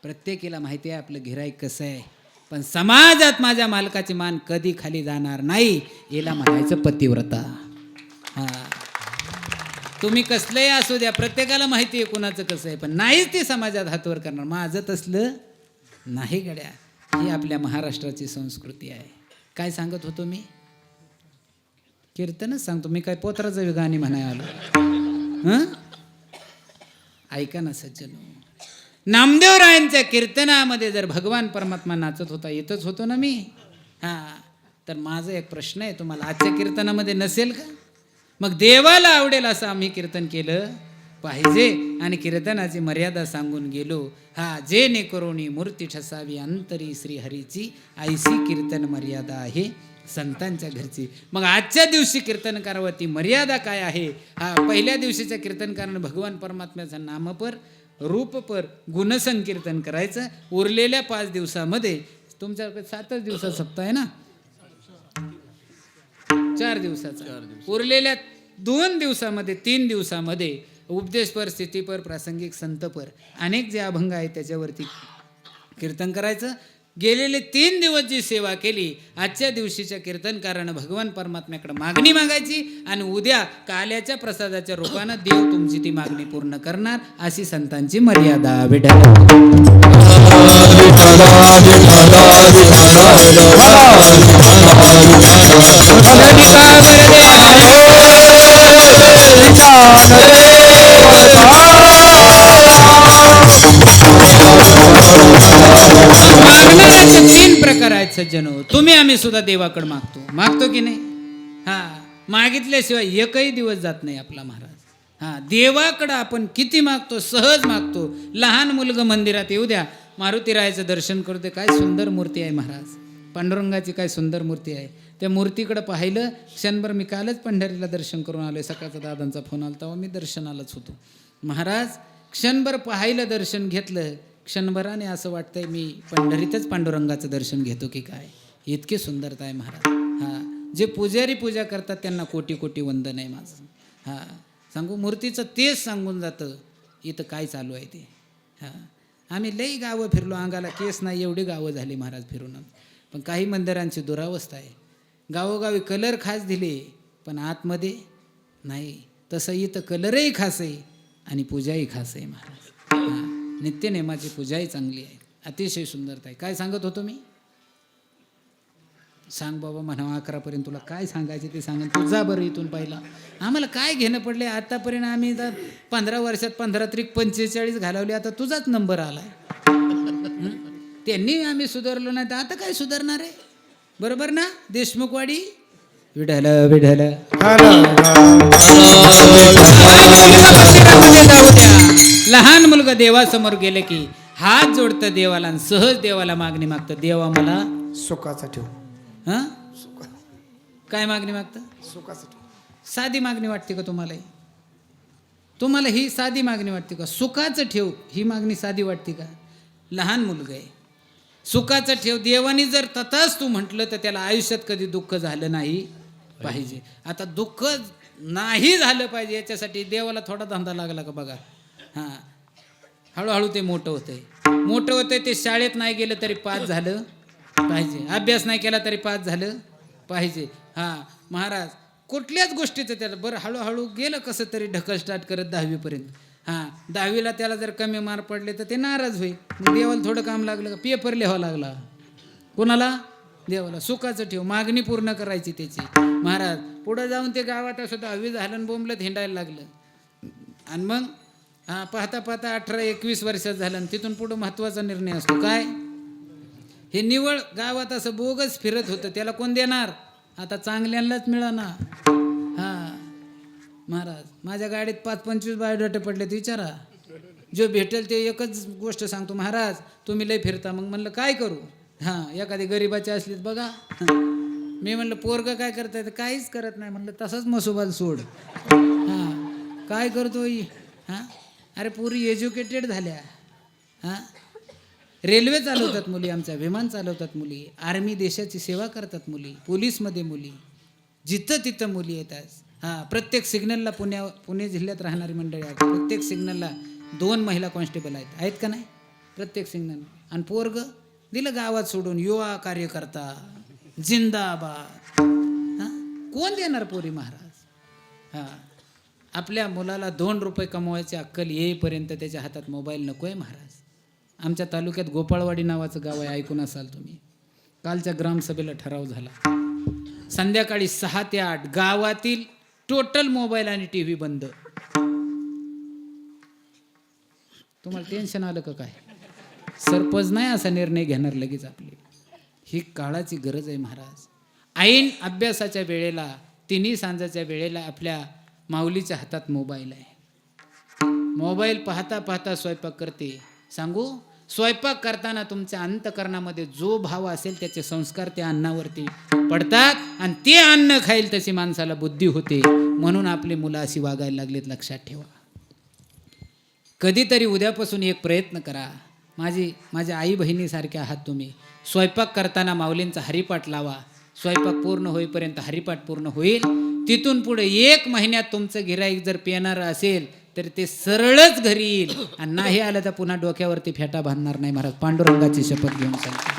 प्रत्येकीला माहिती आहे आपलं गिऱ्हाईक कसं आहे, पण समाजात माझ्या मालकाची मान कधी खाली जाणार नाही. याला म्हणायचं पतिव्रता. हा, तुम्ही कसलंही असू द्या, प्रत्येकाला माहिती आहे कुणाचं कसं आहे, पण नाहीच ते समाजात हातवर करणार. माझं तसलं नाही गड्या. ही आपल्या महाराष्ट्राची संस्कृती आहे. काय सांगत होतो मी? कीर्तनच सांगतो मी, काय पोत्राचं गाणी म्हणाय आलो. ऐका ना सज्जनो, नामदेवरायांच्या कीर्तनामध्ये जर भगवान परमात्मा नाचत होता, येतच होतो ना मी. हां, तर माझा एक प्रश्न आहे तुम्हाला, आजच्या कीर्तनामध्ये नसेल का? मग देवाला आवडेल असं आम्ही कीर्तन केलं पाहिजे आणि कीर्तनाची मर्यादा सांगून गेलो. हा, जे ने करोनी मूर्ती ठसावी अंतरी श्रीहरीची, ऐसी कीर्तन मर्यादा आहे संतांच्या घरची. मग आजच्या दिवशी कीर्तनकारावरती मर्यादा काय आहे? हा, पहिल्या दिवशीच्या कीर्तनकारानं भगवान परमात्म्याचं नामपर रूपपर गुणसंकीर्तन करायचं. उरलेल्या 5 दिवसामध्ये, तुमच्याकडे 7च दिवसाचा सप्ताह आहे ना, 4 दिवसाचा, उरलेल्या 2 दिवसामध्ये 3 दिवसामध्ये उपदेशपर, स्थितीपर, प्रासंगिक, संतपर, अनेक जे अभंग आहेत त्याच्यावरती कीर्तन करायचं. गेलेले 3 दिवस जी सेवा केली, आजच्या दिवशीच्या कीर्तनकारानं भगवान परमात्म्याकडे मागणी मागायची आणि उद्या काल्याच्या प्रसादाच्या रूपानं देव तुमची ती मागणी पूर्ण करणार. अशी संतांची मर्यादा. विठ्ठल मागणाऱ्याचे 3 प्रकार आहेत सज्जनो. तुम्ही आम्ही सुद्धा देवाकडे मागतो की नाही? हा, मागितल्याशिवाय एकही दिवस जात नाही आपला महाराज. हा, देवाकडं आपण किती मागतो, सहज मागतो. लहान मुलगा मंदिरात येऊ द्या, मारुतीरायाचं दर्शन करू दे, काय सुंदर मूर्ती आहे महाराज. पांडुरंगाची काय सुंदर मूर्ती आहे. त्या मूर्तीकडे पाहिलं क्षणभर. मी कालच पंढरीला दर्शन करून आलोय, सकाळचा दादांचा फोन आला तेव्हा मी दर्शनालाच होतो महाराज. क्षणभर पाहिलं, दर्शन घेतलं, क्षणभराने असं वाटतंय मी पंढरीतच पांडुरंगाचं दर्शन घेतो की काय. इतकी सुंदरता आहे महाराज. हा, जे पुजारी पूजा करतात त्यांना कोटी कोटी वंदन आहे माझं. हा, सांगू मूर्तीचं तेच सांगून जातं इथं काय चालू आहे ते. हा, आम्ही लई गावं फिरलो, अंगाला केस नाही एवढी गावं झाली महाराज फिरून. पण काही मंदिरांची दुरावस्था आहे. गावोगावी कलर खास दिले पण आतमध्ये नाही. तसं इथं कलरही खास आहे आणि पूजाही खास आहे महाराज. हा, नित्यनेमाची पूजाही चांगली आहे, अतिशय सुंदरता आहे. काय सांगत होतो मी? सांग बाबा म्हणा 11पर्यंत तुला काय सांगायचे ते सांग. तू जा बरं इथून पहिला. आम्हाला काय घेणं पडले आतापर्यंत. आम्ही तर 15 वर्षात 15 त्रिक 45 घालवले. आता तुझाच नंबर आलाय. त्यांनी आम्ही सुधारलो नाही तर आता काय सुधारणार आहे? बरोबर ना देशमुखवाडी? विढाल विढाल लहान मुलगा देवासमोर गेले की हात जोडतं देवाला आणि सहज देवाला मागणी मागतं. देवा मला सुखाचा ठेव. हा, काय मागणी मागतं? सुखाचा ठेव. साधी मागणी वाटते का तुम्हाला? तुम्हाला ही साधी मागणी वाटते का? सुखाचं ठेव ही मागणी साधी वाटते का? लहान मुलगा आहे, सुखाचं ठेव. देवानी जर तथाच तू म्हटलं तर त्याला आयुष्यात कधी दुःख झालं नाही पाहिजे. आता दुःख नाही झालं पाहिजे याच्यासाठी देवाला थोडा धंदा लागला का बघा. हां, हळूहळू ते मोठं होतंय. ते शाळेत नाही गेलं तरी पास झालं पाहिजे, अभ्यास नाही केला तरी पास झालं पाहिजे. हां महाराज, कुठल्याच गोष्टीचं त्याला बरं हळूहळू गेलं कसं तरी ढकल स्टार्ट करत 10वीपर्यंत. हां, 10वीला त्याला जर कमी मार्क पडले तर ते नाराज होईल. मग देवाला थोडं काम लागलं का? पेपर लिहावा लागला. कोणाला? देवाला. सुखाचं ठेव, मागणी पूर्ण करायची त्याची. महाराज पुढं जाऊन ते गावात असं 10वी झालं बोंबलत हिंडायला लागलं. आणि मग हां, पाहता 18-21 वर्षात झालं. आणि तिथून पुढं महत्त्वाचा निर्णय असतो काय? हे निवळ गावात असं बोगस फिरत होतं, त्याला कोण देणार? आता चांगल्यांनाच मिळाना. हां महाराज, माझ्या गाडीत 5-25 बायोडाटे पडले, ते विचारा. जो भेटेल ते एकच गोष्ट सांगतो, महाराज तुम्ही लय फिरता. मग म्हणलं काय करू? हां, एखादी गरिबाची असलीच बघा. मी म्हणलं पोरगं काय करताय? काहीच करत नाही. म्हणलं तसंच मसोबाल सोड. हां, काय करतो? हां, अरे पुरी एज्युकेटेड झाल्या. हां, रेल्वे चालवतात मुली आमच्या, विमान चालवतात मुली, आर्मी देशाची सेवा करतात मुली, पोलीसमध्ये मुली, जिथं तिथं मुली येतात. हां, प्रत्येक सिग्नलला पुणे जिल्ह्यात राहणारी मंडळी आहेत. प्रत्येक सिग्नलला 2 महिला कॉन्स्टेबल आहेत का नाही? प्रत्येक सिग्नल. आणि पोरग दिलं गावात सोडून, युवा कार्यकर्ता जिंदाबाद. हां, कोण देणार पोरी महाराज? हां, आपल्या मुलाला 2 रुपये कमवायची अक्कल येईपर्यंत त्याच्या हातात मोबाईल नको आहे महाराज. आमच्या तालुक्यात गोपाळवाडी नावाचं गाव आहे, ऐकून असाल तुम्ही. कालच्या ग्रामसभेला ठराव झाला, संध्याकाळी 6 ते 8 गावातील टोटल मोबाईल आणि टीव्ही बंद. तुम्हाला टेन्शन आलं का काय? सरपंच नाही असा निर्णय घेणार लगेच आपले. ही काळाची गरज आहे महाराज. ऐन अभ्यासाच्या वेळेला, तिन्ही सांजाच्या वेळेला आपल्या माऊलीच्या हातात मोबाईल आहे. मोबाईल पाहता पाहता स्वयंपाक करते. सांगू, स्वयंपाक करताना तुमच्या अंतकरणामध्ये जो भाव असेल त्याचे संस्कार त्या अन्नावरती पडतात, आणि ते अन्न खाईल तशी माणसाला बुद्धी होते. म्हणून आपली मुलं अशी वागायला लागलीत, लक्षात ठेवा. कधीतरी उद्यापासून एक प्रयत्न करा. माझ्या आई बहिणीसारखे आहात तुम्ही. स्वयंपाक करताना माऊलींचा हरिपाठ लावा. स्वयंपाक पूर्ण होईपर्यंत हरिपाठ पूर्ण होईल. तिथून पुढे 1 महिन्यात तुमचं गिऱ्हाईक जर पेणारं असेल तर ते सरळच घरी येईल, आणि नाही आलं तर पुन्हा डोक्यावरती फेटा बांधणार नाही महाराज. पांडुरंगाची शपथ घेऊन सांगतो.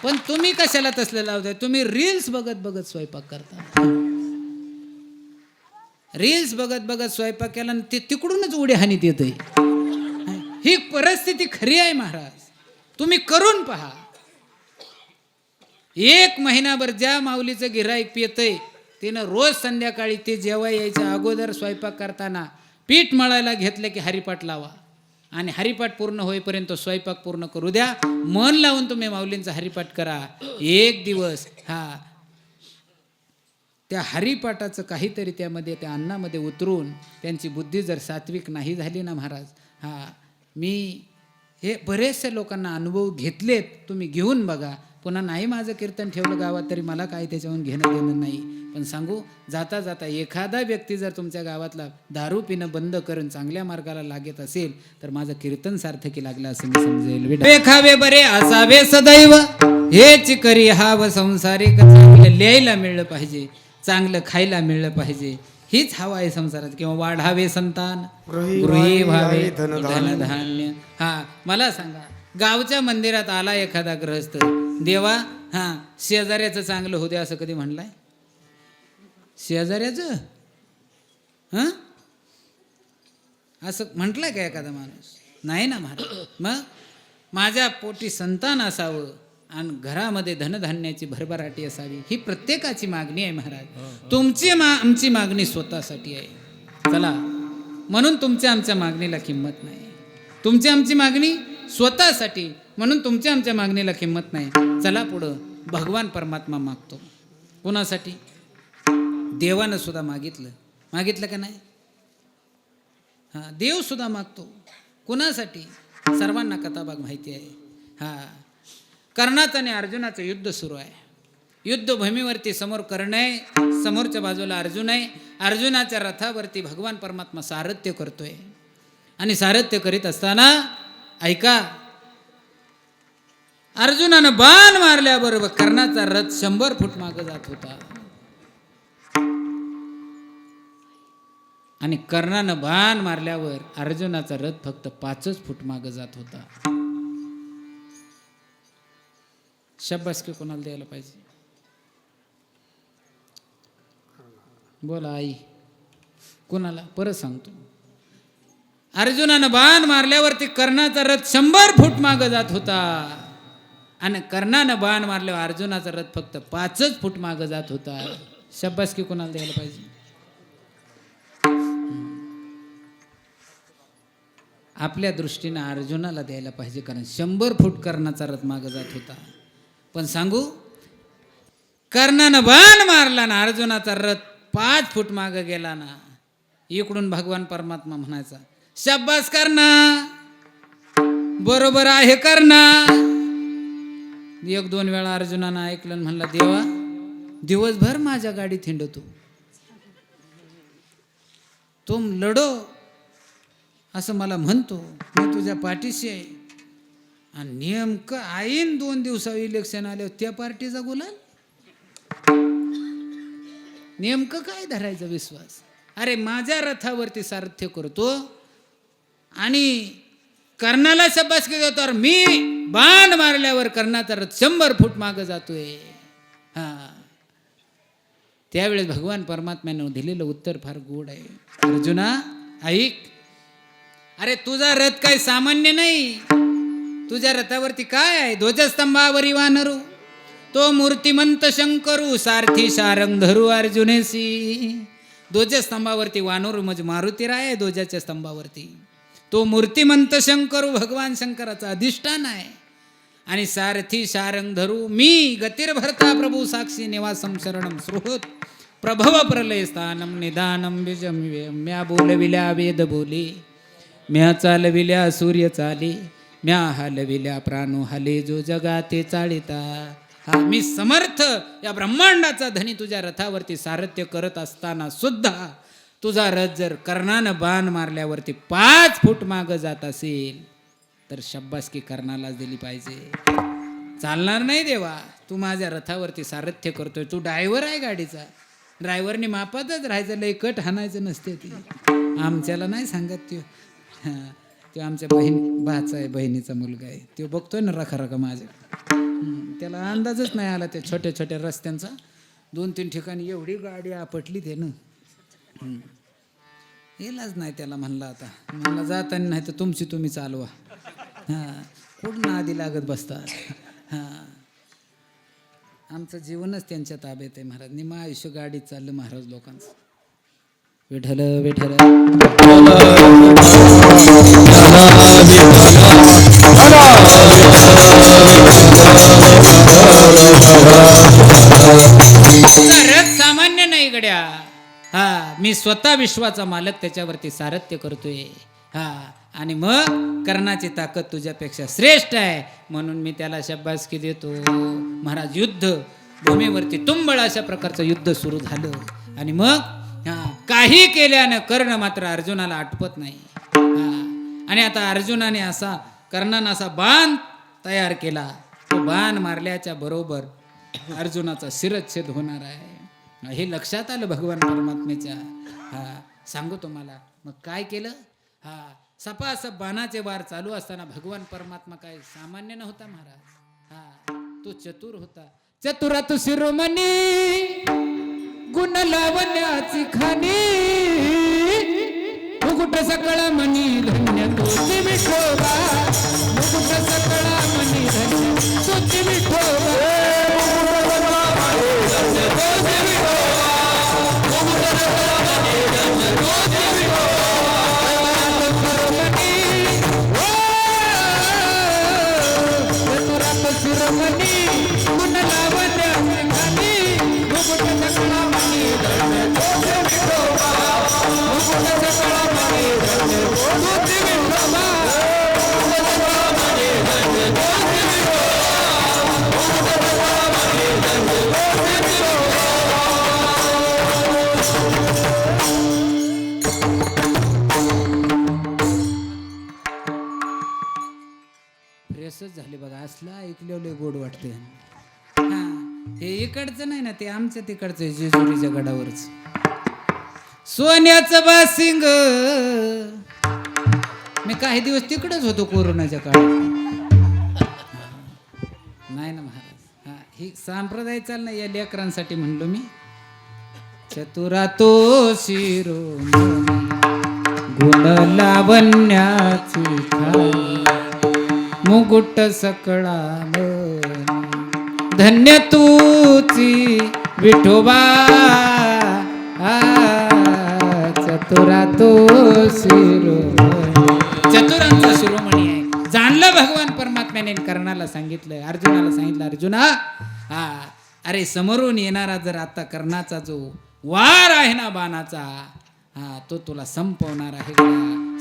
पण तुम्ही कशाला तसलं लावताय? तुम्ही रील्स बघत बघत स्वयंपाक करता. रील्स बघत बघत स्वयंपाक केला आणि ते तिकडूनच उड्या हानीत येतंय. ही परिस्थिती खरी आहे महाराज, तुम्ही करून पहा. 1 महिनाभर ज्या माऊलीचं गिऱ्हाईक पियतंय, तिनं रोज संध्याकाळी ते जेव्हा यायच्या अगोदर स्वयंपाक करताना पीठ मळायला घेतलं की हरिपाठ लावा, आणि हरिपाठ पूर्ण होईपर्यंत स्वयंपाक पूर्ण करू द्या. मन लावून तुम्ही माऊलींचा हरिपाठ करा. 1 दिवस त्या हरिपाठाचं काहीतरी त्यामध्ये, त्या अन्नामध्ये उतरून त्यांची बुद्धी जर सात्विक नाही झाली ना महाराज. मी हे बरेचशा लोकांना अनुभव घेतलेत, तुम्ही घेऊन बघा. पुन्हा नाही माझं कीर्तन ठेवलं गावात तरी मला काही त्याच्याहून घेणं देणं नाही. पण सांगू, जाता जाता एखादा व्यक्ती जर तुमच्या गावातला दारू पिणं बंद करून चांगल्या मार्गाला लागत असेल तर माझं कीर्तन सार्थकी लागलं असं मी समजेल. खावे बरे असावे सदैव, हेच करी हाव संसारिक. चांगलं लिहायला मिळलं पाहिजे, चांगलं खायला मिळलं पाहिजे, हीच हवा आहे संसारात. किंवा वाढावे संतान, गृही व्हावे धनधान्य. मला सांगा, गावच्या मंदिरात आला एखादा गृहस्थ, देवा शेजाऱ्याचं चांगलं होते असं कधी म्हणलाय? शेजाऱ्याचं असं म्हटलंय का एखादा माणूस? नाही ना महाराज. मग माझ्या पोटी संतान असावं आणि घरामध्ये धनधान्याची भरभराटी असावी, ही प्रत्येकाची मागणी आहे महाराज. तुमची आमची मागणी स्वतःसाठी आहे. चला, म्हणून तुमच्या आमच्या मागणीला किंमत नाही. तुमची आमची मागणी स्वतःसाठी, म्हणून तुमच्या आमच्या मागणीला किंमत नाही. चला पुढं. भगवान परमात्मा मागतो कोणासाठी? देवानं सुद्धा मागितलं का नाही? देव सुद्धा मागतो कोणासाठी? सर्वांना कथाभाग माहिती आहे. कर्णाचं आणि अर्जुनाचं युद्ध सुरू आहे. युद्धभूमीवरती समोर कर्ण आहे, समोरच्या बाजूला अर्जुन आहे. अर्जुनाच्या रथावरती भगवान परमात्मा सारथ्य करतोय. आणि सारथ्य करीत असताना ऐका, अर्जुनानं बाण मारल्याबरोबर कर्णाचा रथ 100 फूट मागे जात होता. आणि कर्णानं बाण मारल्यावर अर्जुनाचा रथ फक्त 5च फूट मागे जात होता. शाबासकी कोणाला द्यायला पाहिजे? बोला आई, कोणाला? परत सांगतो. अर्जुनानं बाण मारल्यावरती कर्णाचा रथ 100 फूट मागे जात होता. आणि कर्णानं बाण मारल्यावर अर्जुनाचा रथ फक्त 5च फूट मागे जात होता. शाबासकी कोणाला द्यायला पाहिजे? आपल्या दृष्टीनं अर्जुनाला द्यायला पाहिजे, कारण 100 फूट कर्णाचा रथ मागे जात होता. पण सांगू, कर्णानं बाण मारला ना, अर्जुनाचा रथ 5 फूट मागे गेला ना. इकडून भगवान परमात्मा म्हणायचा, शाबास कर्णा, बरोबर आहे कर्णा. 1-2 वेळा अर्जुनानं ऐकलं, म्हणला देवा दिवसभर माझ्या गाडीत हिंडतो, तुम लढो असं मला म्हणतो, मी तुझ्या पाठीशी आहे. आणि नेमकं आईन 2 दिवसावर इलेक्शन आल्यावर त्या पार्टीचा गुलाल. नेमकं काय धरायचा विश्वास? अरे माझ्या रथावरती सारथ्य करतो आणि कर्णाला शाबासकी देतो, मी बाण मारल्यावर कर्णाचा रथ 100 फूट मागे जातोय. त्यावेळेस भगवान परमात्म्यानं दिलेलं उत्तर फार गोड आहे. अर्जुना ऐक, अरे तुझा रथ काही सामान्य नाही. तुझ्या रथावरती काय आहे? ध्वजस्तंभावरी वानरू, तो मूर्तिमंत शंकरू, सारथी सारंग धरू अर्जुनेसी. ध्वजस्तंभावरती वानरू म्हणजे मारुतीराय आहे. ध्वजाच्या स्तंभावरती तो मूर्तिमंत शंकरू, भगवान शंकराचा अधिष्ठान आहे. आणि सारथी सारंग धरू मी, गतिर्भरता प्रभू साक्षी निवासम शरणम सुहृत प्रभव प्रलय स्थानम निदानम बीजम. म्या बोलविल्या वेद बोले, म्या चालविल्या सूर्य चाले, म्या हलविल्या प्राणो हले, जो जगाते चाळिता. हा मी समर्थ या ब्रह्मांडाचा धनी तुझ्या रथावरती सारथ्य करत असताना सुद्धा तुझा रथ जर कर्णानं बाण मारल्यावरती 5 फूट मागं जात असेल तर शाबासकी कर्णालाच दिली पाहिजे. चालणार नाही देवा, तू माझ्या रथावरती सारथ्य करतोय, तू ड्रायव्हर आहे गाडीचा. ड्रायव्हरनी मापातच राहायचं, लय कट हाणायचं नसते. ती आमच्याला नाही सांगत. तो आमच्या भाचा आहे, बहिणीचा मुलगा आहे. तो बघतोय ना रखा माझ्या, त्याला अंदाजच नाही आला त्या छोट्या छोट्या रस्त्यांचा. 2-3 ठिकाणी एवढी गाडी आपटली ते ना, येलाच नाही त्याला. म्हणला आता मला जाताना नाही तर तुमची तुम्ही चालवा. कुठं आधी लागत बसतात. आमचं जीवनच त्यांच्या ताब्यात आहे महाराज. निमा आयुष्य गाडीत चाललं महाराज लोकांचं. विठ्ठल विठ्ठल रथ सामान्य नाही गड्या. मी स्वतः विश्वाचा मालक, त्याच्यावरती सारथ्य करतोय. आणि मग कर्णाची ताकद तुझ्यापेक्षा श्रेष्ठ आहे म्हणून मी त्याला शाबासकी देतो. महाराज युद्ध भूमीवरती तुंबळ अशा प्रकारचं युद्ध सुरू झालं. आणि मग काही केल्यानं कर्ण मात्र अर्जुनाला आटपत नाही. आणि आता अर्जुनाने कर्णाने असा बाण तयार केला. तो बाण मारल्याच्या बरोबर अर्जुनाचा शिरच्छेद होणार आहे. हे लक्षात आलं भगवान परमात्म्याच्या. सांगू तुम्हाला मग काय केलं. सपासप बाणाचे वार चालू असताना भगवान परमात्मा काय सामान्य नव्हता महाराज. तो चतुर होता. चतुरात शिरोमणी गुण लावण्याची खाणी, मुकुट सकळ मनी धन्य तोची विठोबा, मुकुट सकळ मनी धन्य तोची विठोबा. बघा असला ऐकलेलं गोड वाटते. हा हे इकडचं नाही ना, ते आमच्या तिकडचं आहे, जेजुरीच्या गडावरच सोन्याचं बासिंग. मी काही दिवस तिकडेच होतो कोरोनाच्या काळात. नाही ना महाराज, हा ही संप्रदाय चाल ना, या लेकरांसाठी म्हणलो मी. चतुरा तो शिरोमणी गुण लावण्याची ठाई, मुकुट सकळा धन्य तूची विठोबा. चतुरा तो शिरोमणी, चतुरांचा शिरोमणी आहे. जाणलं भगवान परमात्म्याने कर्णाला सांगितलं, अर्जुनाला सांगितलं, अर्जुना अरे समोरून येणारा जर आता कर्णाचा जो वार आहे ना बाणाचा, तो तुला संपवणार आहे.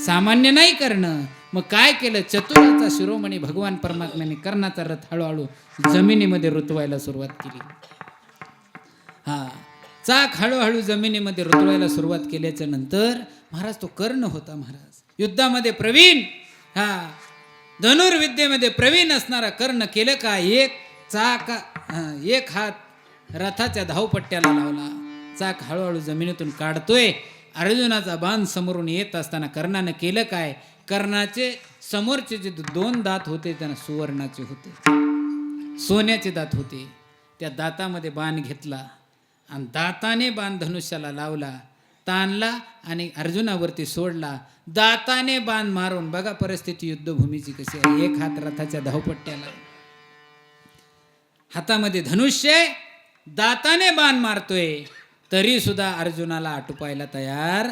सामान्य नाही करणं. मग काय केलं, चतुराचा शिरोमणी भगवान परमात्म्याने कर्णाचा रथ हळूहळू जमिनीमध्ये रुतवायला सुरुवात केली. चाक हळूहळू जमिनीमध्ये रुतवायला सुरुवात केल्याच्या नंतर महाराज तो कर्ण होता महाराज, युद्धामध्ये प्रवीण, धनुर्विद्येमध्ये प्रवीण असणारा कर्ण केलं का, एक हात रथाच्या धावपट्ट्याला लावला, चाक हळूहळू जमिनीतून काढतोय. अर्जुनाचा बाण समोरून येत असताना कर्णानं केलं काय, कर्णाचे समोरचे जे 2 दात होते त्यांना सुवर्णाचे होते, सोन्याचे दात होते. त्या दातामध्ये बाण घेतला आणि दाताने बाण धनुष्याला लावला, ताणला आणि अर्जुनावरती सोडला. दाताने बाण मारून बघा परिस्थिती युद्धभूमीची कशी आहे. एक हात रथाच्या धावपट्ट्याला, हातामध्ये धनुष्य, दाताने बाण मारतोय, तरी सुद्धा अर्जुनाला आटोपायला तयार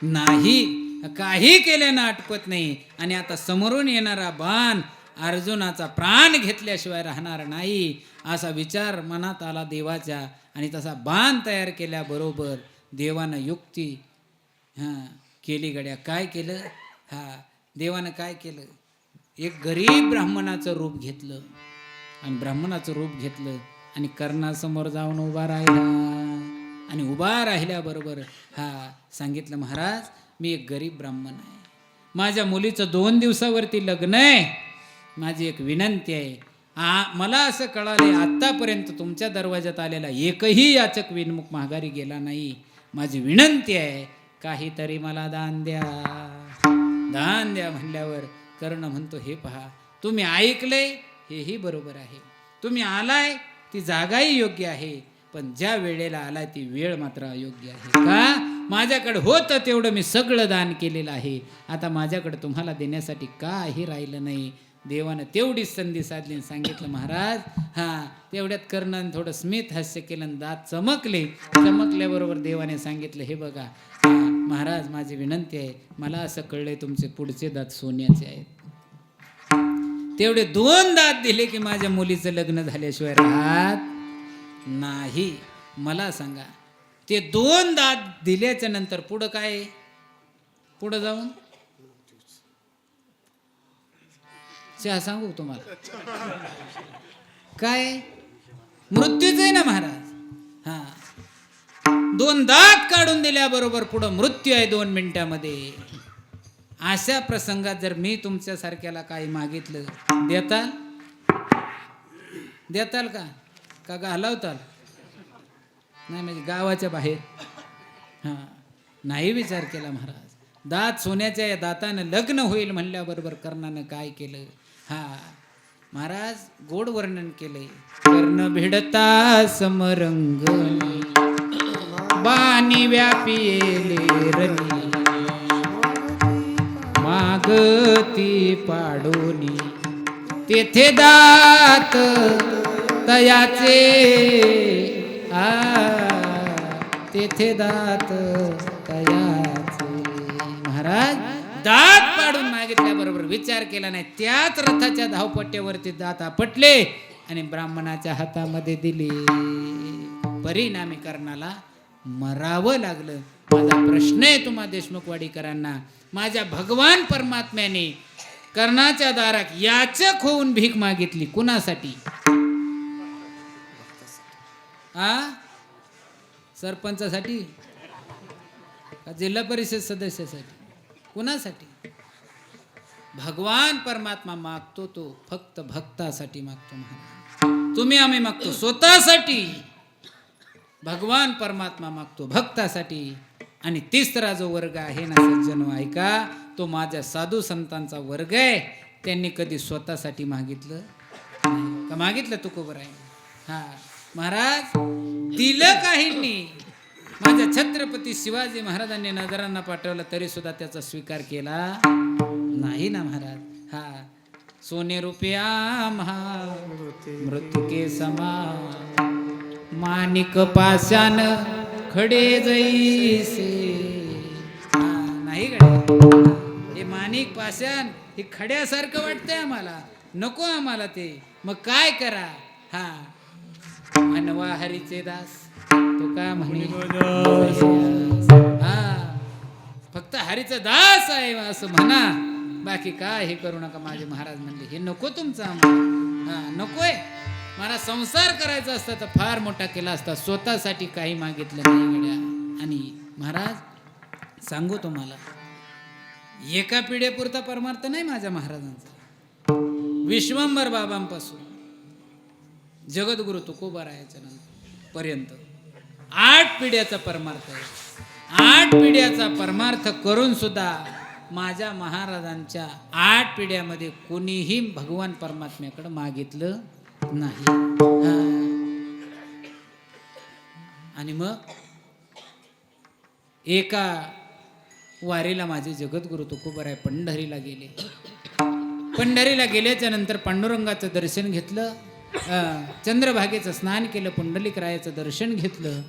नाही. काही केल्यानं आटपत नाही. आणि आता समोरून येणारा बाण अर्जुनाचा प्राण घेतल्याशिवाय राहणार नाही, असा विचार मनात आला देवाच्या. आणि तसा बाण तयार केल्याबरोबर देवानं युक्ती केली गड्या. काय केलं, देवानं काय केलं, एक गरीब ब्राह्मणाचं रूप घेतलं आणि ब्राह्मणाचं रूप घेतलं आणि कर्णासमोर जाऊन उभा राहिला. आणि उभा राहिल्याबरोबर सांगितलं, महाराज मी एक गरीब ब्राह्मण आहे, माझ्या मुलीचं 2 दिवसावरती लग्न आहे, माझी एक विनंती आहे. मला असं कळालंय आत्तापर्यंत तुमच्या दरवाजात आलेला एकही याचक विनमुख माघारी गेला नाही. माझी विनंती आहे, काहीतरी मला दान द्या. दान द्या म्हणल्यावर कर्ण म्हणतो, हे पहा तुम्ही ऐकलंय हेही बरोबर आहे, तुम्ही आलाय ती जागाही योग्य आहे, पण ज्या वेळेला आलाय ती वेळ मात्र अयोग्य आहे. का, माझ्याकडे होतं तेवढं मी सगळं दान केलेलं आहे, आता माझ्याकडे तुम्हाला देण्यासाठी काही राहिलं नाही. देवानं तेवढीच संधी साधली आणि सांगितलं, महाराज तेवढ्यात कर्णाने थोडं स्मित हास्य केलं, दात चमकले. चमकल्याबरोबर देवाने सांगितलं, हे बघा महाराज माझी विनंती आहे, मला असं कळलंय तुमचे पुढचे दात सोन्याचे आहेत, तेवढे 2 दात दिले की माझ्या मुलीचं लग्न झाल्याशिवाय राहत नाही. मला सांगा ते 2 दात दिल्याच्या नंतर पुढं काय, पुढं जाऊन चहा सांगू तुम्हाला, काय मृत्यूच आहे ना महाराज. 2 दात काढून दिल्याबरोबर पुढं मृत्यू आहे 2 मिनिटामध्ये. अशा प्रसंगात जर मी तुमच्यासारख्याला काही मागितलं, देताल, देताल का घालवताल? नाही, म्हणजे गावाच्या बाहेर नाही विचार केला महाराज. दात सोन्याच्या या दातानं लग्न होईल म्हणल्याबरोबर कर्णानं काय केलं, महाराज गोड वर्णन केलंय. कर्ण भिडता समरंगणी बाणी व्यापिले रणी, मागती पाडोनी तेथे दात तयाचे, तेथे दात तयाचे. महाराज दात पाडून मागितल्याबरोबर विचार केला नाही, त्याच रथाच्या धावपट्ट्यावरती दात आपटले आणि ब्राह्मणाच्या हातामध्ये दिले. परिणामी कर्णाला मरावं लागलं. माझा प्रश्न आहे तुम्हा देशमुखवाडीकरांना, माझ्या भगवान परमात्म्याने कर्णाच्या दारात याचक होऊन भीक मागितली कुणासाठी? सरपंचासाठी का जिल्हा परिषद सदस्यासाठी? कुणासाठी? भगवान परमात्मा मागतो तो फक्त भक्तासाठी मागतो महाराज. तुम्ही आम्ही मागतो स्वतःसाठी, भगवान परमात्मा मागतो भक्तासाठी. आणि तिसरा जो वर्ग आहे ना सज्जनो ऐका, तो माझ्या साधू संतांचा वर्ग आहे. त्यांनी कधी स्वतःसाठी मागितलं का? मागितलं तुकोबराय? हा महाराज दिलं काहींनी. माझ्या छत्रपती शिवाजी महाराजांनी नजरांना पाठवलं तरी सुद्धा त्याचा स्वीकार केला नाही ना महाराज. हा सोने रुपया महा मृत्यू के समा, माणिक पाषाण खडे जैसे. नाही गड्या, हे माणिक पाषाण हे खड्यासारखं वाटतंय आम्हाला, नको आम्हाला ते. मग काय करा? हा अनवा हरीचे दास तो का म्हणे, हा फक्त हरीचा दास आहे असं म्हणा, बाकी काय हे करू नका. माझे महाराज म्हणले हे नको तुमचं आम्हाला. हा नकोय. मला संसार करायचा असता तर फार मोठा केला असता, स्वतःसाठी काही मागितलं नाही गड्या. आणि महाराज सांगू तुम्हाला, एका पिढ्यापुरता परमार्थ नाही माझ्या महाराजांचा. विश्वंभर बाबांपासून जगद्गुरु तुकोबारायाच्या पर्यंत 8 पिढ्याचा परमार्थ आहे. 8 पिढ्याचा परमार्थ करून सुद्धा माझ्या महाराजांच्या 8 पिढ्यामध्ये कोणीही भगवान परमात्म्याकडे मागितलं नाही. आणि मग एका वारीला माझे जगद्गुरु तुकोबाराय पंढरीला गेले. पंढरीला गेल्याच्या नंतर पांडुरंगाचं दर्शन घेतलं, चंद्रभागेचं स्नान केलं, पुंडलिकरायाचं दर्शन घेतलं.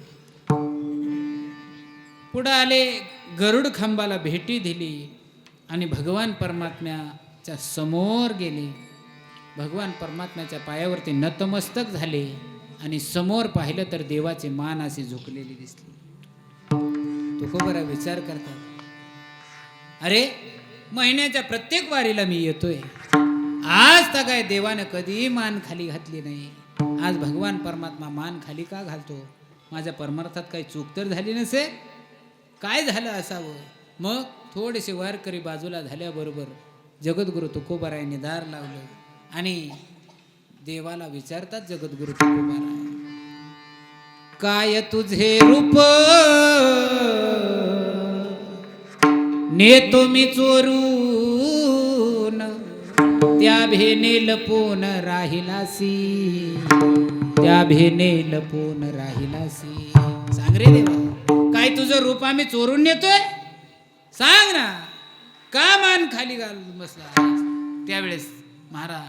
पुढं आले, गरुड खांबाला भेटी दिली आणि भगवान परमात्म्याच्या समोर गेले. भगवान परमात्म्याच्या पायावरती नतमस्तक झाले आणि समोर पाहिलं तर देवाचे मान अशी झुकलेली दिसली. तुकोबाराय विचार करतात, अरे महिन्याच्या प्रत्येक वारीला मी येतोय, आज तर काय देवानं कधी मान खाली घातली नाही, आज भगवान परमात्मा मान खाली का घालतो? माझ्या परमार्थात काही चूक तर झाली नसेल, काय झालं असावं? मग थोडेसे वारकरी बाजूला झाल्याबरोबर जगद्गुरु तुकोबारायांनी दार लावलं आणि देवाला विचारतात जगद्गुरु तुकोबाराय, काय तुझे रूप नेतो मी चोरून, त्या भेने लपून राहिलासी, त्या भेने लपून राहिलासी. सांग रे देवा, काय तुझं रूप आम्ही चोरून नेतोय? सांग ना, का मान खाली घालून बसला? त्यावेळेस महाराज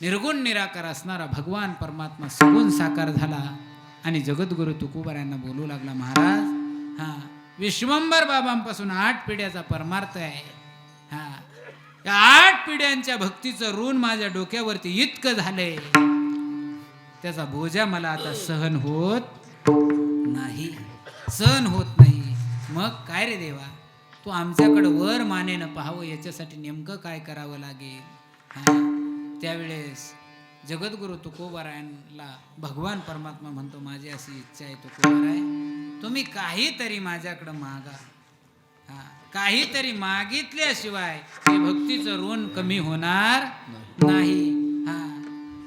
निर्गुण निराकार असणारा भगवान परमात्मा सगुण साकार झाला आणि जगद्गुरु तुकोबारायांना बोलू लागला, महाराज हा विश्वंभर बाबांपासून 8 पिढ्याचा परमार्थ आहे. हा या 8 पिढ्यांच्या भक्तीचं ऋण माझ्या डोक्यावरती इतकं झालंय, त्याचा बोजा मला आता सहन होत नाही, सहन होत नाही. मग काय रे देवा, तू आमच्याकडे वर मानेनं पाहावं, याच्यासाठी नेमकं काय करावं लागेल? हा त्यावेळेस जगद्गुरु तुकोबारायांना भगवान परमात्मा म्हणतो, माझी अशी इच्छा आहे तुकोबाराय, तुम्ही काहीतरी माझ्याकडं मागा. हा काहीतरी मागितल्याशिवाय हे भक्तीचं ऋण कमी होणार नाही. हा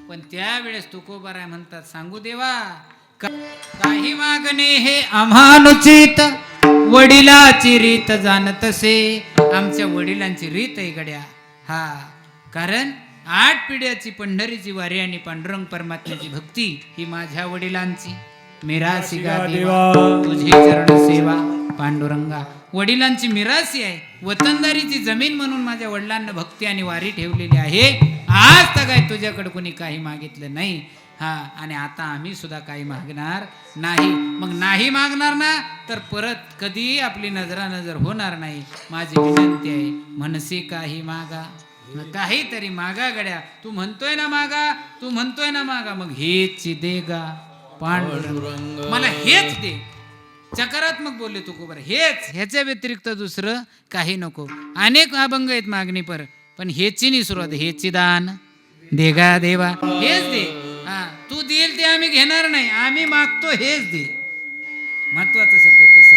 पण त्यावेळेस तुकोबाराय म्हणतात, सांगू देवा, काही मागणे हे आम्हानुचित, वडिलाची रीत जाणतसे. आमच्या वडिलांची रीत आहे गड्या. हा कारण 8 पिढ्याची पंढरीची वारी आणि पांडुरंग परमात्म्याची भक्ती ही माझ्या वडिलांची. मिरासी गा देवा तुझे चरण सेवा पांडुरंगा. वडिलांची मिरासी आहे, वतनदारीची जमीन म्हणून माझ्या वडिलांना भक्ती आणि वारी ठेवलेली आहे. आज तर काय तुझ्याकडे कोणी काही मागितलं नाही. हा आणि आता आम्ही सुद्धा काही मागणार नाही. मग नाही मागणार ना, तर परत कधी आपली नजरानजर होणार नाही. माझी विनंती आहे, मनसे काही मागा, काहीतरी मागा गड्या. तू म्हणतोय ना मागा, तू म्हणतोय ना मागा, मग हेच दे गा पांडुरंग, मला हेच दे. सकारात्मक बोलले तुकोबार, हेच, ह्याच्या व्यतिरिक्त दुसरं काही नको. अनेक अभंग आहेत मागणी पर, पण हेची नाही सुरुवात, हेची दान देगा देवा, हेच दे. हा तू देईल ते आम्ही घेणार नाही, आम्ही मागतो हेच दे. महत्वाचा शब्द आहे तसं.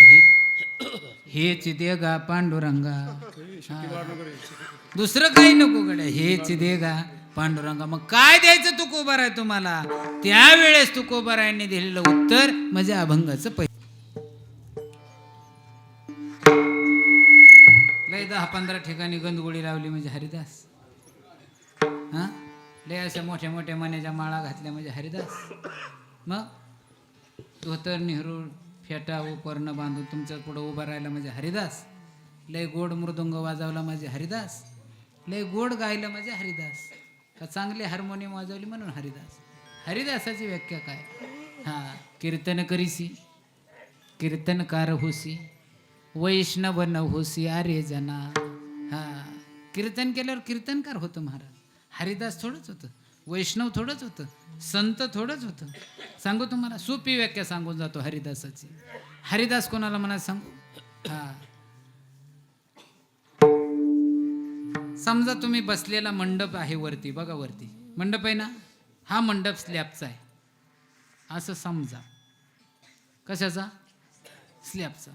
हेच दे गा पांडुरंगा. हा. दुसरं काही नको गड्या, हेच दे गा पांडुरंगा. मग काय द्यायचं तुकोबाराय तुम्हाला? त्यावेळेस तुकोबारायांनी दिलेलं उत्तर म्हणजे अभंगाचं पहिलं. लय 10-15 ठिकाणी गंधगोळी लावली म्हणजे हरिदास. हा, लय अशा मोठ्या मोठ्या मण्याच्या माळा घातल्या म्हणजे हरिदास. मग धोतर नेहरू फेटा उपर्ण बांधून तुमच्या पुढं उभा राहिला म्हणजे हरिदास. लय गोड मृदुंग वाजवला म्हणजे हरिदास. लय गोड गायलं म्हणजे हरिदास. का चांगली हार्मोनियम वाजवली म्हणून हरिदास. हरिदासाची व्याख्या काय? हा, कीर्तन करीसी कीर्तनकार होसी, वैष्णव न होसी अरे जना. हा, कीर्तन केल्यावर कीर्तनकार होतं महाराज. हरिदास थोडंच होतं, वैष्णव थोडंच होतं, संत थोडंच होतं. सांगू तुम्हाला सोपी व्याख्या सांगून जातो हरिदासाची. हरिदास कोणाला म्हणा सांगू? हा, समजा तुम्ही बसलेला मंडप आहे वरती, बघा वरती मंडप आहे ना, हा मंडप स्लॅबचा आहे असं समजा. कशाचा? स्लॅबचा.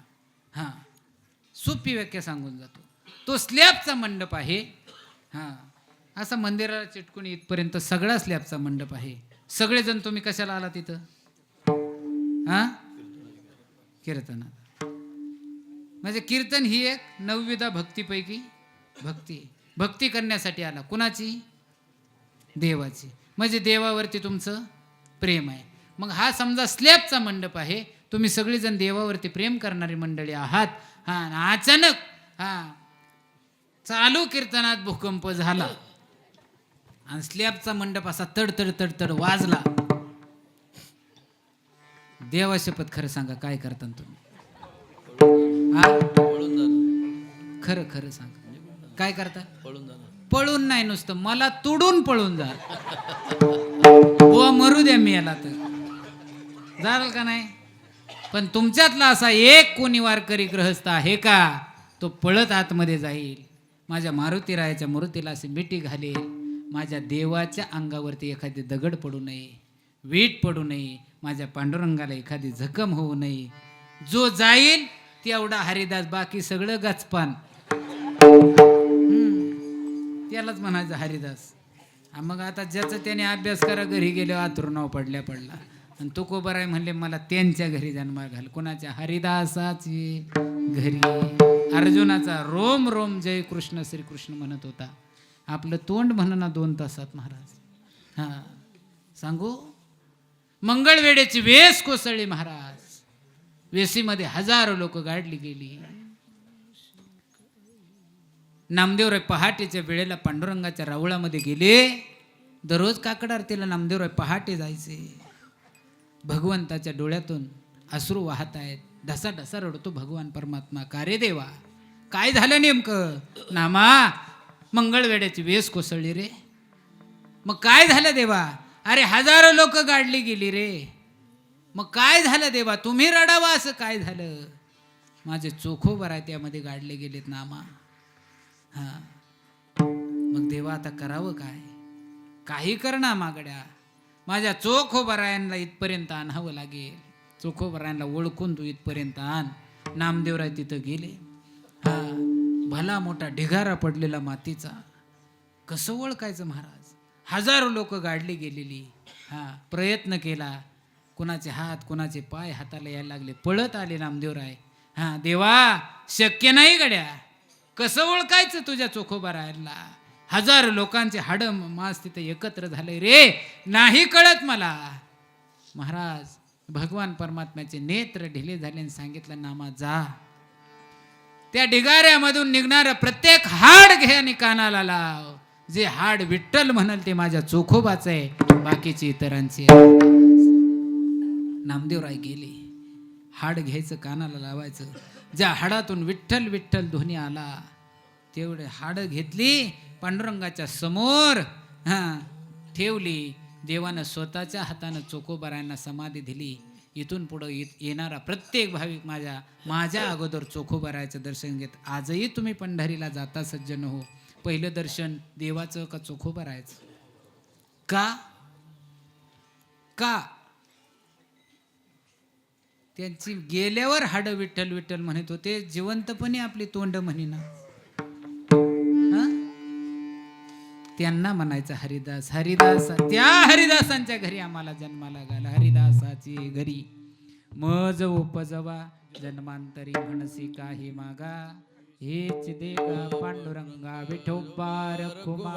हा, सोपी व्याख्या सांगून जातो. तो स्लॅबचा मंडप आहे. हा, असा मंदिराला चिटकून इथपर्यंत सगळा स्लॅबचा मंडप आहे. सगळेजण तुम्ही कशाला आला तिथं? हा, कीर्तनात. म्हणजे कीर्तन ही एक 9 भक्तीपैकी भक्ती आहे. भक्ती करण्यासाठी आला. कुणाची? देवाची. म्हणजे देवावरती तुमचं प्रेम आहे. मग हा समजा स्लॅबचा मंडप आहे. तुम्ही सगळेजण देवावरती प्रेम करणारी मंडळी आहात. हा, अचानक हा चालू कीर्तनात भूकंप झाला आणि स्लॅबचा मंडप असा तडतड तडतड वाजला. देवा शपथ खरं सांगा, काय करता तुम्ही? खरं खरं सांगा, काय करता? पळून नाही, नुसतं मला तुडून पळून जा. मरू द्या मी याला तर जाल का नाही. पण तुमच्यातला असा एक कोणी वारकरी ग्रहस्थ आहे का तो पळत आतमध्ये जाईल, माझ्या मारुतीरायाच्या मूर्तीला असे मिठी घालेल, माझ्या देवाच्या अंगावरती एखादी दगड पडू नये, वीट पडू नये, माझ्या पांडुरंगाला एखादी जखम होऊ नये. जो जाईल तेवढा हरिदास, बाकी सगळं गचपान. त्यालाच म्हणायचं हरिदास. मग आता ज्याचं त्याने अभ्यास करा, घरी गेले आतुरनाव पडल्या पडला. आणि तुकोबाराय म्हणले मला त्यांच्या घरी जन्मा घाल. कोणाच्या? हरिदासाची घरी. अर्जुनाचा रोम रोम जय कृष्ण श्रीकृष्ण म्हणत होता. आपलं तोंड म्हणना 2 तासात महाराज. हा, सांगू मंगळवेडेची वेस कोसळली महाराज. वेसीमध्ये हजारो लोक गाडली गेली. नामदेवराय पहाटेच्या वेळेला पांडुरंगाच्या राऊळामध्ये गेले. दररोज काकड आरतीला नामदेवराय पहाटे जायचे. भगवंताच्या डोळ्यातून अश्रू वाहत आहेत. ढसा ढसा रडतो भगवान परमात्मा. का रे देवा, काय झालं नेमकं? नामा, मंगळवेड्याची वेस कोसळली रे. मग काय झालं देवा? अरे हजारो लोक गाडली गेली रे. मग काय झालं देवा? तुम्ही रडावा असं काय झालं? माझे चोखोबर आहे त्यामध्ये गाडले गेलेत नामा. हा, मग देवा आता करावं काय? काही करणा मागड्या, माझ्या चोखोबरायांना इथपर्यंत आणावं लागेल. चोखोबरायांना ओळखून तू इथपर्यंत आण. नामदेवराय तिथं गेले. हा, भला मोठा ढिगारा पडलेला मातीचा. कसं ओळखायचं महाराज? हजारो लोक गाडली गेलेली. हा, प्रयत्न केला, कुणाचे हात कुणाचे पाय हाताला यायला लागले. पळत आले नामदेवराय. हा, देवा शक्य नाही गड्या. कसं ओळखायचं तुझ्या चोखोबारायला? हजारो लोकांचे हाड मांस तिथे एकत्र झाले रे, नाही कळत मला. महाराज भगवान परमात्म्याचे नेत्र ढिले झाले आणि सांगितलं नामा जा. त्या ढिगाऱ्यामधून निघणारं प्रत्येक हाड घे आणि कानाला लाव. जे हाड विठ्ठल म्हणाल ते माझ्या चोखोबाचं आहे, बाकीचे इतरांचे. नामदेवराय गेले. हाड घ्यायचं, कानाला लावायचं. ज्या हाडातून विठ्ठल विठ्ठल ध्वनी आला तेवढे हाड घेतली, पांडुरंगाच्या समोर ठेवली. देवानं स्वतःच्या हातानं चोखोबारायांना समाधी दिली. इथून पुढं येणारा प्रत्येक भाविक माझ्या अगोदर चोखोबारायचं दर्शन घेत. आजही तुम्ही पंढरीला जाता सज्जन हो, पहिलं दर्शन देवाचं का चोखोबारायचं? का? त्यांची गेल्यावर हाडं विठ्ठल विठ्ठल म्हणत होते, जिवंतपणे आपली तोंड म्हणिना. त्यांना म्हणायचं हरिदास. हरिदास त्या हरिदासांच्या घरी आम्हाला जन्माला घाला. हरिदासाची घरी मज उपजवा जन्मांतरी म्हणसी काही मागा. हेच देगा पांडुरंगा विठोबा रखुमा.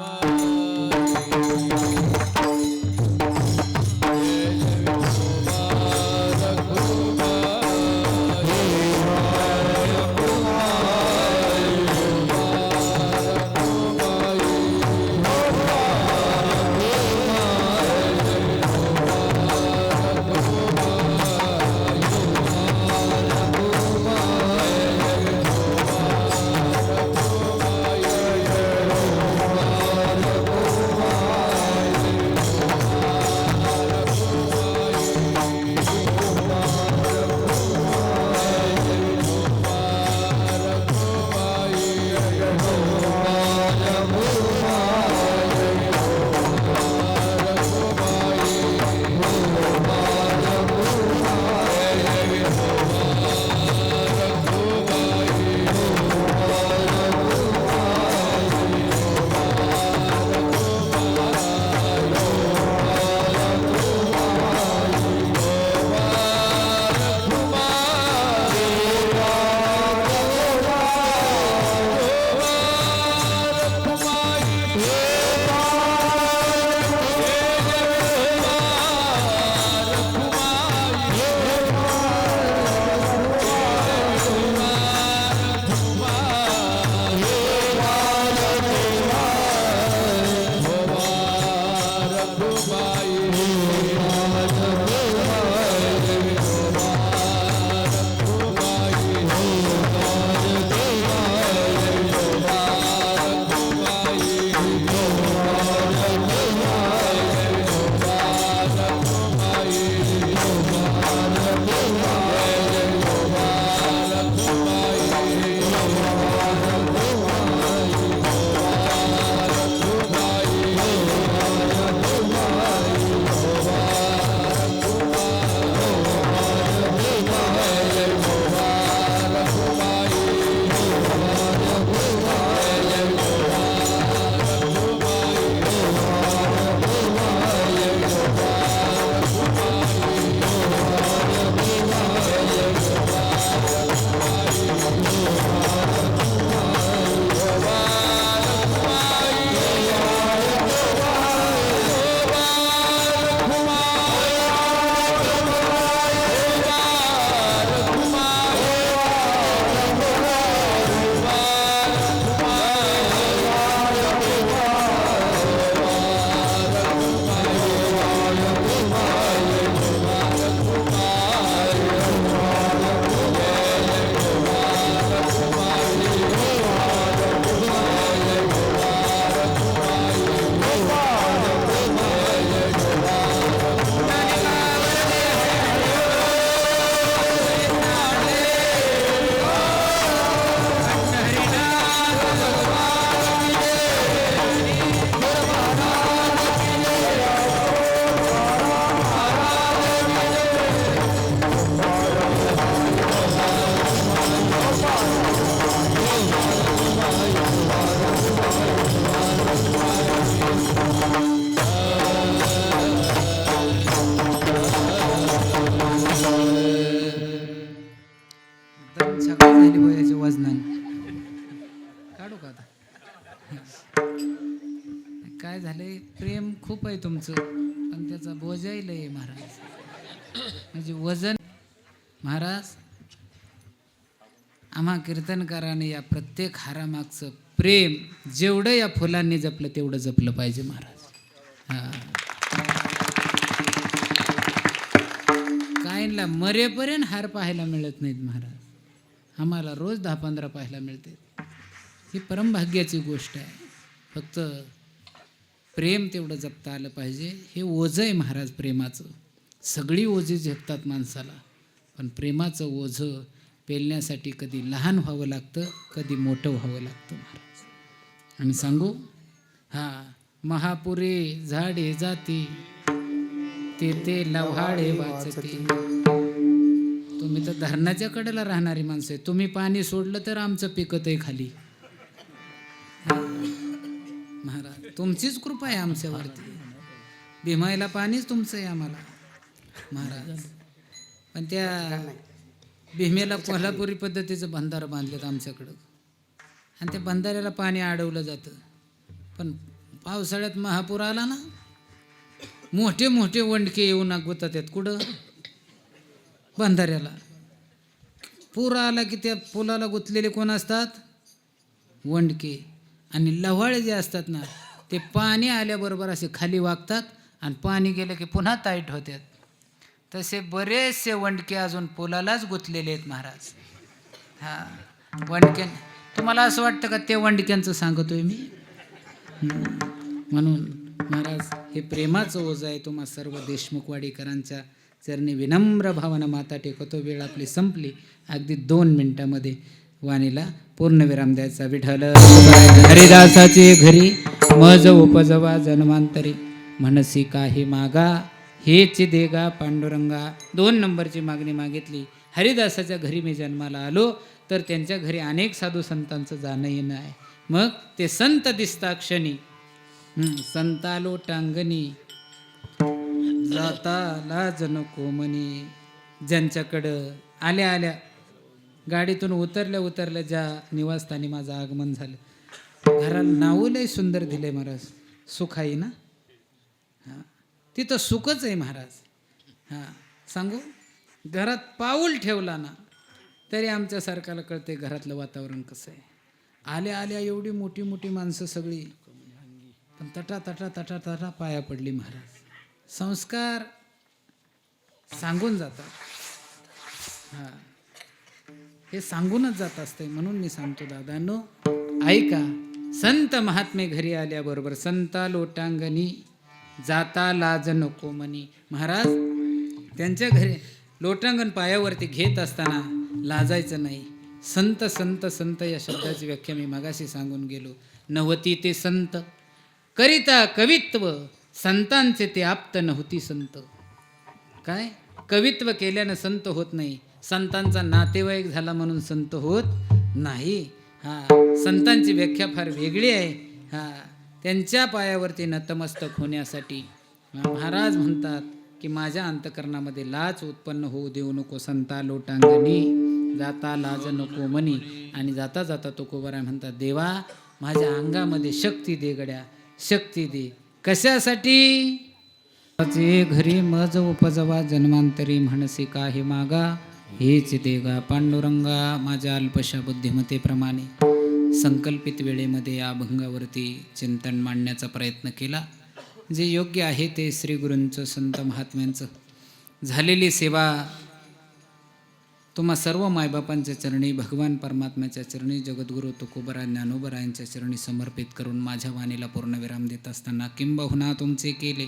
काय झालंय, प्रेम खूप आहे तुमचं पण त्याचा बोजाही लय महाराज. म्हणजे वजन महाराज, आम्हा कीर्तनकाराने या प्रत्येक हारामागचं प्रेम जेवढं या फुलांनी जपलं तेवढं जपलं पाहिजे महाराज. काहींना मरेपर्यंत हार पाहायला मिळत नाहीत महाराज, आम्हाला रोज 10-15 पाहायला मिळते. ही परमभाग्याची गोष्ट आहे. फक्त प्रेम तेवढं जपता आलं पाहिजे. हे ओझं आहे महाराज प्रेमाचं. सगळी ओझी झेपतात माणसाला, पण प्रेमाचं ओझं पेलण्यासाठी कधी लहान व्हावं लागतं, कधी मोठं व्हावं लागतं महाराज. आणि सांगू, महापुरे झाडे जाती तेथे लव्हाळे वाचते. तुम्ही तर धरणाच्या कडेला राहणारी माणसं आहे. तुम्ही पाणी सोडलं तर आमचं पिकतही खाली. महाराज तुमचीच कृपा आहे आमच्यावरती. भीमाईला पाणीच तुमचं आहे आम्हाला महाराज. पण त्या भीमेला कोल्हापुरी पद्धतीचं बंधारं बांधलेत आमच्याकडं आणि त्या बंधाऱ्याला पाणी अडवलं जातं. पण पावसाळ्यात महापूर आला ना, मोठे मोठे वंडके येऊन गुतात आहेत. कुठं? बंधाऱ्याला. पूर आला की त्या पुलाला गुंतलेले कोण असतात? वंडके. आणि लव्हाळे जे असतात ना, ते पाणी आल्याबरोबर असे खाली वागतात आणि पाणी गेलं की पुन्हा टाईट होतात. तसे बरेचसे वंडके अजून पुलालाच गुंतलेले आहेत महाराज. हां, वंडक्यां तुम्हाला असं वाटतं का ते वंडक्यांचं सांगतोय मी? म्हणून महाराज हे प्रेमाचं ओझं आहे. तुम्हा सर्व देशमुखवाडीकरांच्या चरणी विनम्र भावानं माता टेकवतो. वेळ आपली संपली. अगदी 2 मिनिटामध्ये वाणीला पूर्णविराम द्यायचा. विठ्ठल हरिदासाचे घरी मज उपजवा जन्मांतरी म्हणसी काही मागा हेच देगा पांडुरंगा. 2 नंबरची मागणी मागितली. हरिदासाच्या घरी मी जन्माला आलो तर त्यांच्या घरी अनेक साधू संतांचं जाणं येणं आहे. मग ते संत दिसता क्षणी संतालो टांगणी जाता लाज नको मनी. ज्यांच्याकडं आल्या आल्या गाडीतून उतरल्या उतरल्या ज्या निवासस्थानी माझं आगमन झालं, घराला नाव लय सुंदर दिलंय महाराज. सुखाई ना. हां, तिथं सुखच आहे महाराज. हां, सांगू, घरात पाऊल ठेवला ना तरी आमच्या सरकारला कळते घरातलं वातावरण कसं आहे. आल्या आल्या एवढी मोठी मोठी माणसं सगळी, पण तटा तटा तटा तटा पाया पडली महाराज. संस्कार सांगून जातात. हां, हे सांगूनच जात असते. म्हणून मी सांगतो दादांनो, ऐका. संत महात्मे घरी आल्याबरोबर संता लोटांगणी जाता लाज नको मनी. महाराज त्यांच्या घरी लोटांगण पायावरती घेत असताना लाजायचं नाही. संत संत संत या शब्दाची व्याख्या मी मगाशी सांगून गेलो. नव्हती ते संत करिता कवित्व, संतांचे ते आप्त नव्हती संत. काय? कवित्व केल्यानं संत होत नाही. संतांचा नातेवाईक झाला म्हणून संत होत नाही. हां, संतांची व्याख्या फार वेगळी आहे. हां, त्यांच्या पायावरती नतमस्तक होण्यासाठी महाराज म्हणतात की माझ्या अंतकरणामध्ये लाज उत्पन्न होऊ देऊ नको. संता लोटांगणी जाता लाज नको मनी. आणि जाता जाता तुकोबाराय म्हणतात, देवा माझ्या अंगामध्ये शक्ती दे गड्या, शक्ती दे. कशासाठी? घरी मज उपजवा जन्मांतरी म्हणसी काही मागा हेच देगा पांडुरंगा. माझ्या अल्पशा बुद्धिमत्तेप्रमाणे संकल्पित वेळेमध्ये या अभंगावरती चिंतन मांडण्याचा प्रयत्न केला. जे योग्य आहे ते श्री गुरूंचं, संत महात्म्यांचं झालेली सेवा तुम्हा सर्व मायबापांच्या चरणी, भगवान परमात्म्याच्या चरणी, जगद्गुरू तुकोबरा ज्ञानोबरायांच्या चरणी समर्पित करून माझ्या वाणीला पूर्णविराम देत असताना, किंबहुना तुमचे केले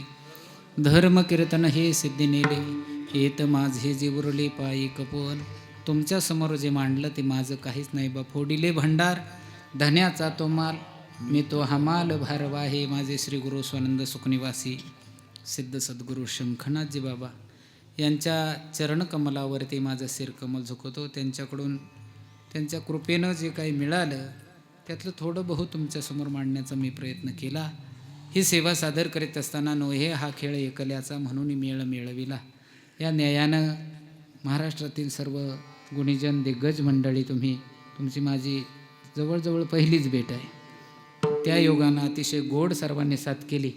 धर्म कीर्तन हे सिद्धी नेले, येत माझे जे उरले पायी कपोल. तुमच्यासमोर जे मांडलं ते माझं काहीच नाही बा. फोडिले भंडार धन्याचा तो माल, मी तो हमाल भारवा. हे माझे श्री गुरु स्वानंद सुखनिवासी सिद्ध सद्गुरू शंखनाथजी बाबा यांच्या चरणकमलावरती माझं शिरकमल झुकवतो. त्यांच्याकडून त्यांच्या कृपेनं जे काही मिळालं त्यातलं थोडं बहुत तुमच्यासमोर मांडण्याचा मी प्रयत्न केला. ही सेवा सादर करीत असताना नोहे हा खेळ एकल्याचा म्हणून मेळ मिळविला. या न्यायानं महाराष्ट्रातील सर्व गुणीजन दिग्गज मंडळी, तुमची माझी जवळजवळ पहिलीच भेट आहे. त्या योगानं अतिशय गोड सर्वांनी साथ केली.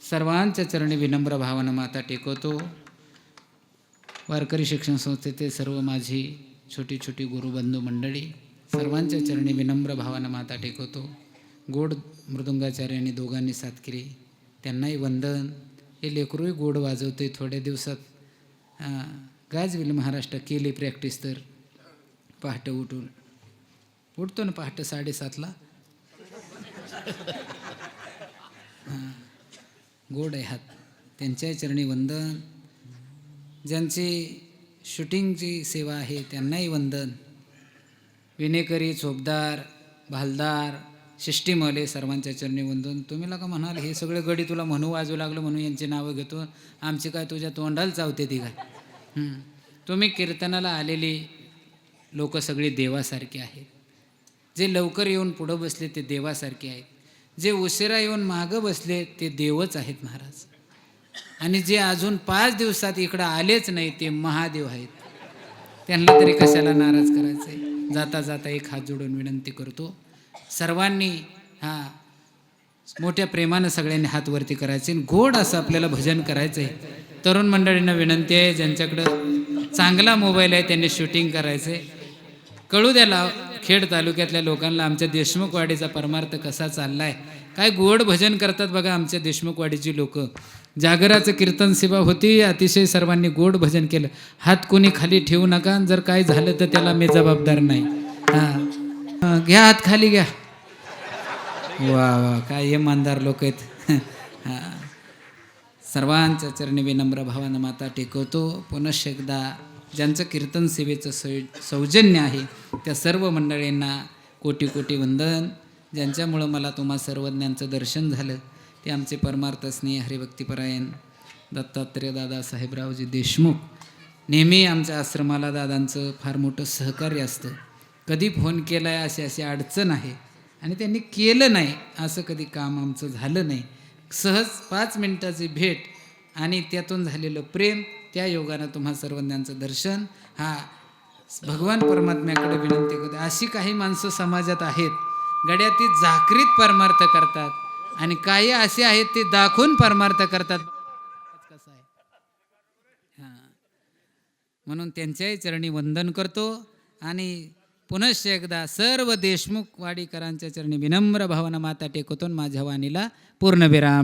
सर्वांच्या चरणी विनम्र भावानं माता टेकवतो. वारकरी शिक्षण संस्थेचे सर्व माझी छोटी छोटी गुरुबंधू मंडळी सर्वांच्या चरणी विनम्र भावानं माता टेकवतो. गोड मृदुंगाचार्यांनी दोघांनी साथ केली, त्यांनाही वंदन. हे लेकरूही गोड वाजवते. थोड्या दिवसात गाजविल महाराष्ट्र. केली प्रॅक्टिस तर पहाटे उठतो ना, पहाटे 7:30ला. गोड आहे हात. त्यांच्याही चरणी वंदन. ज्यांची शूटिंगची सेवा आहे त्यांनाही वंदन. विनेकरी, चोपदार, भालदार, शिष्टीमले सर्वांच्या चरणी वंदन. तुम्ही का म्हणाल हे सगळे गडी तुला म्हणू वाजू लागलं म्हणून यांची नावं घेतो, आमची काय तुझ्या तोंडाला चावते ती काय? तुम्ही कीर्तनाला आलेली लोक सगळी देवासारखी आहेत. जे लवकर येऊन पुढं बसले ते देवासारखे आहेत. जे उशिरा येऊन मागं बसले ते देवच आहेत महाराज. आणि जे अजून 5 दिवसात इकडं आलेच नाही ते महादेव आहेत. त्यांना तरी कशाला नाराज करायचं आहे. जाता जाता एक हात जोडून विनंती करतो सर्वांनी, मोठ्या प्रेमानं सगळ्यांनी हात वरती करायचे. गोड असं आपल्याला भजन करायचं आहे. तरुण मंडळींना विनंती आहे, ज्यांच्याकडं चांगला मोबाईल आहे त्यांनी शूटिंग करायचं आहे. कळू द्याला खेड तालुक्यातल्या लोकांना आमच्या देशमुखवाडीचा परमार्थ कसा चालला आहे. काय गोड भजन करतात बघा आमच्या देशमुखवाडीची लोक. जागराचं कीर्तन सेवा होती, अतिशय सर्वांनी गोड भजन केलं. हात कोणी खाली ठेवू नका, जर काय झालं तर त्याला मी जबाबदार नाही. घ्या हात खाली घ्या. वा वा, काय इमानदार लोक आहेत. सर्वांच्या चरणी विनम्र भावानं माता टेकवतो. पुनश्च एकदा ज्यांचं कीर्तन सेवेचं सौजन्य आहे त्या सर्व मंडळींना कोटी कोटी वंदन. ज्यांच्यामुळं मला तुम्हा सर्वज्ञांचं दर्शन झालं ते आमचे परमार्थ स्नेह हरिभक्तिपरायण दत्तात्रय दादा साहेबरावजी देशमुख. नेहमी आमच्या आश्रमाला दादांचं फार मोठं सहकार्य असतं. कधी फोन केला आहे अशी अशी अडचण आहे आणि त्यांनी केलं नाही असं कधी काम आमचं झालं नाही. सहज 5 मिनिटाची भेट आणि त्यातून झालेलं प्रेम, त्या योगानं तुम्हा सर्वज्ञांचं दर्शन. भगवान परमात्म्याकडे विनंती करते, अशी काही माणसं समाजात आहेत गड्या ती जागृत परमार्थ करतात आणि काही असे आहेत ते दाखवून परमार्थ करतात. कसं आहे म्हणून त्यांच्याही चरणी वंदन करतो. आणि पुनश्च एकदा सर्व देशमुखवाडीकरांच्या चरणी विनम्र भावना माता टेकवतो. माझ्या वाणीला पूर्णविराम.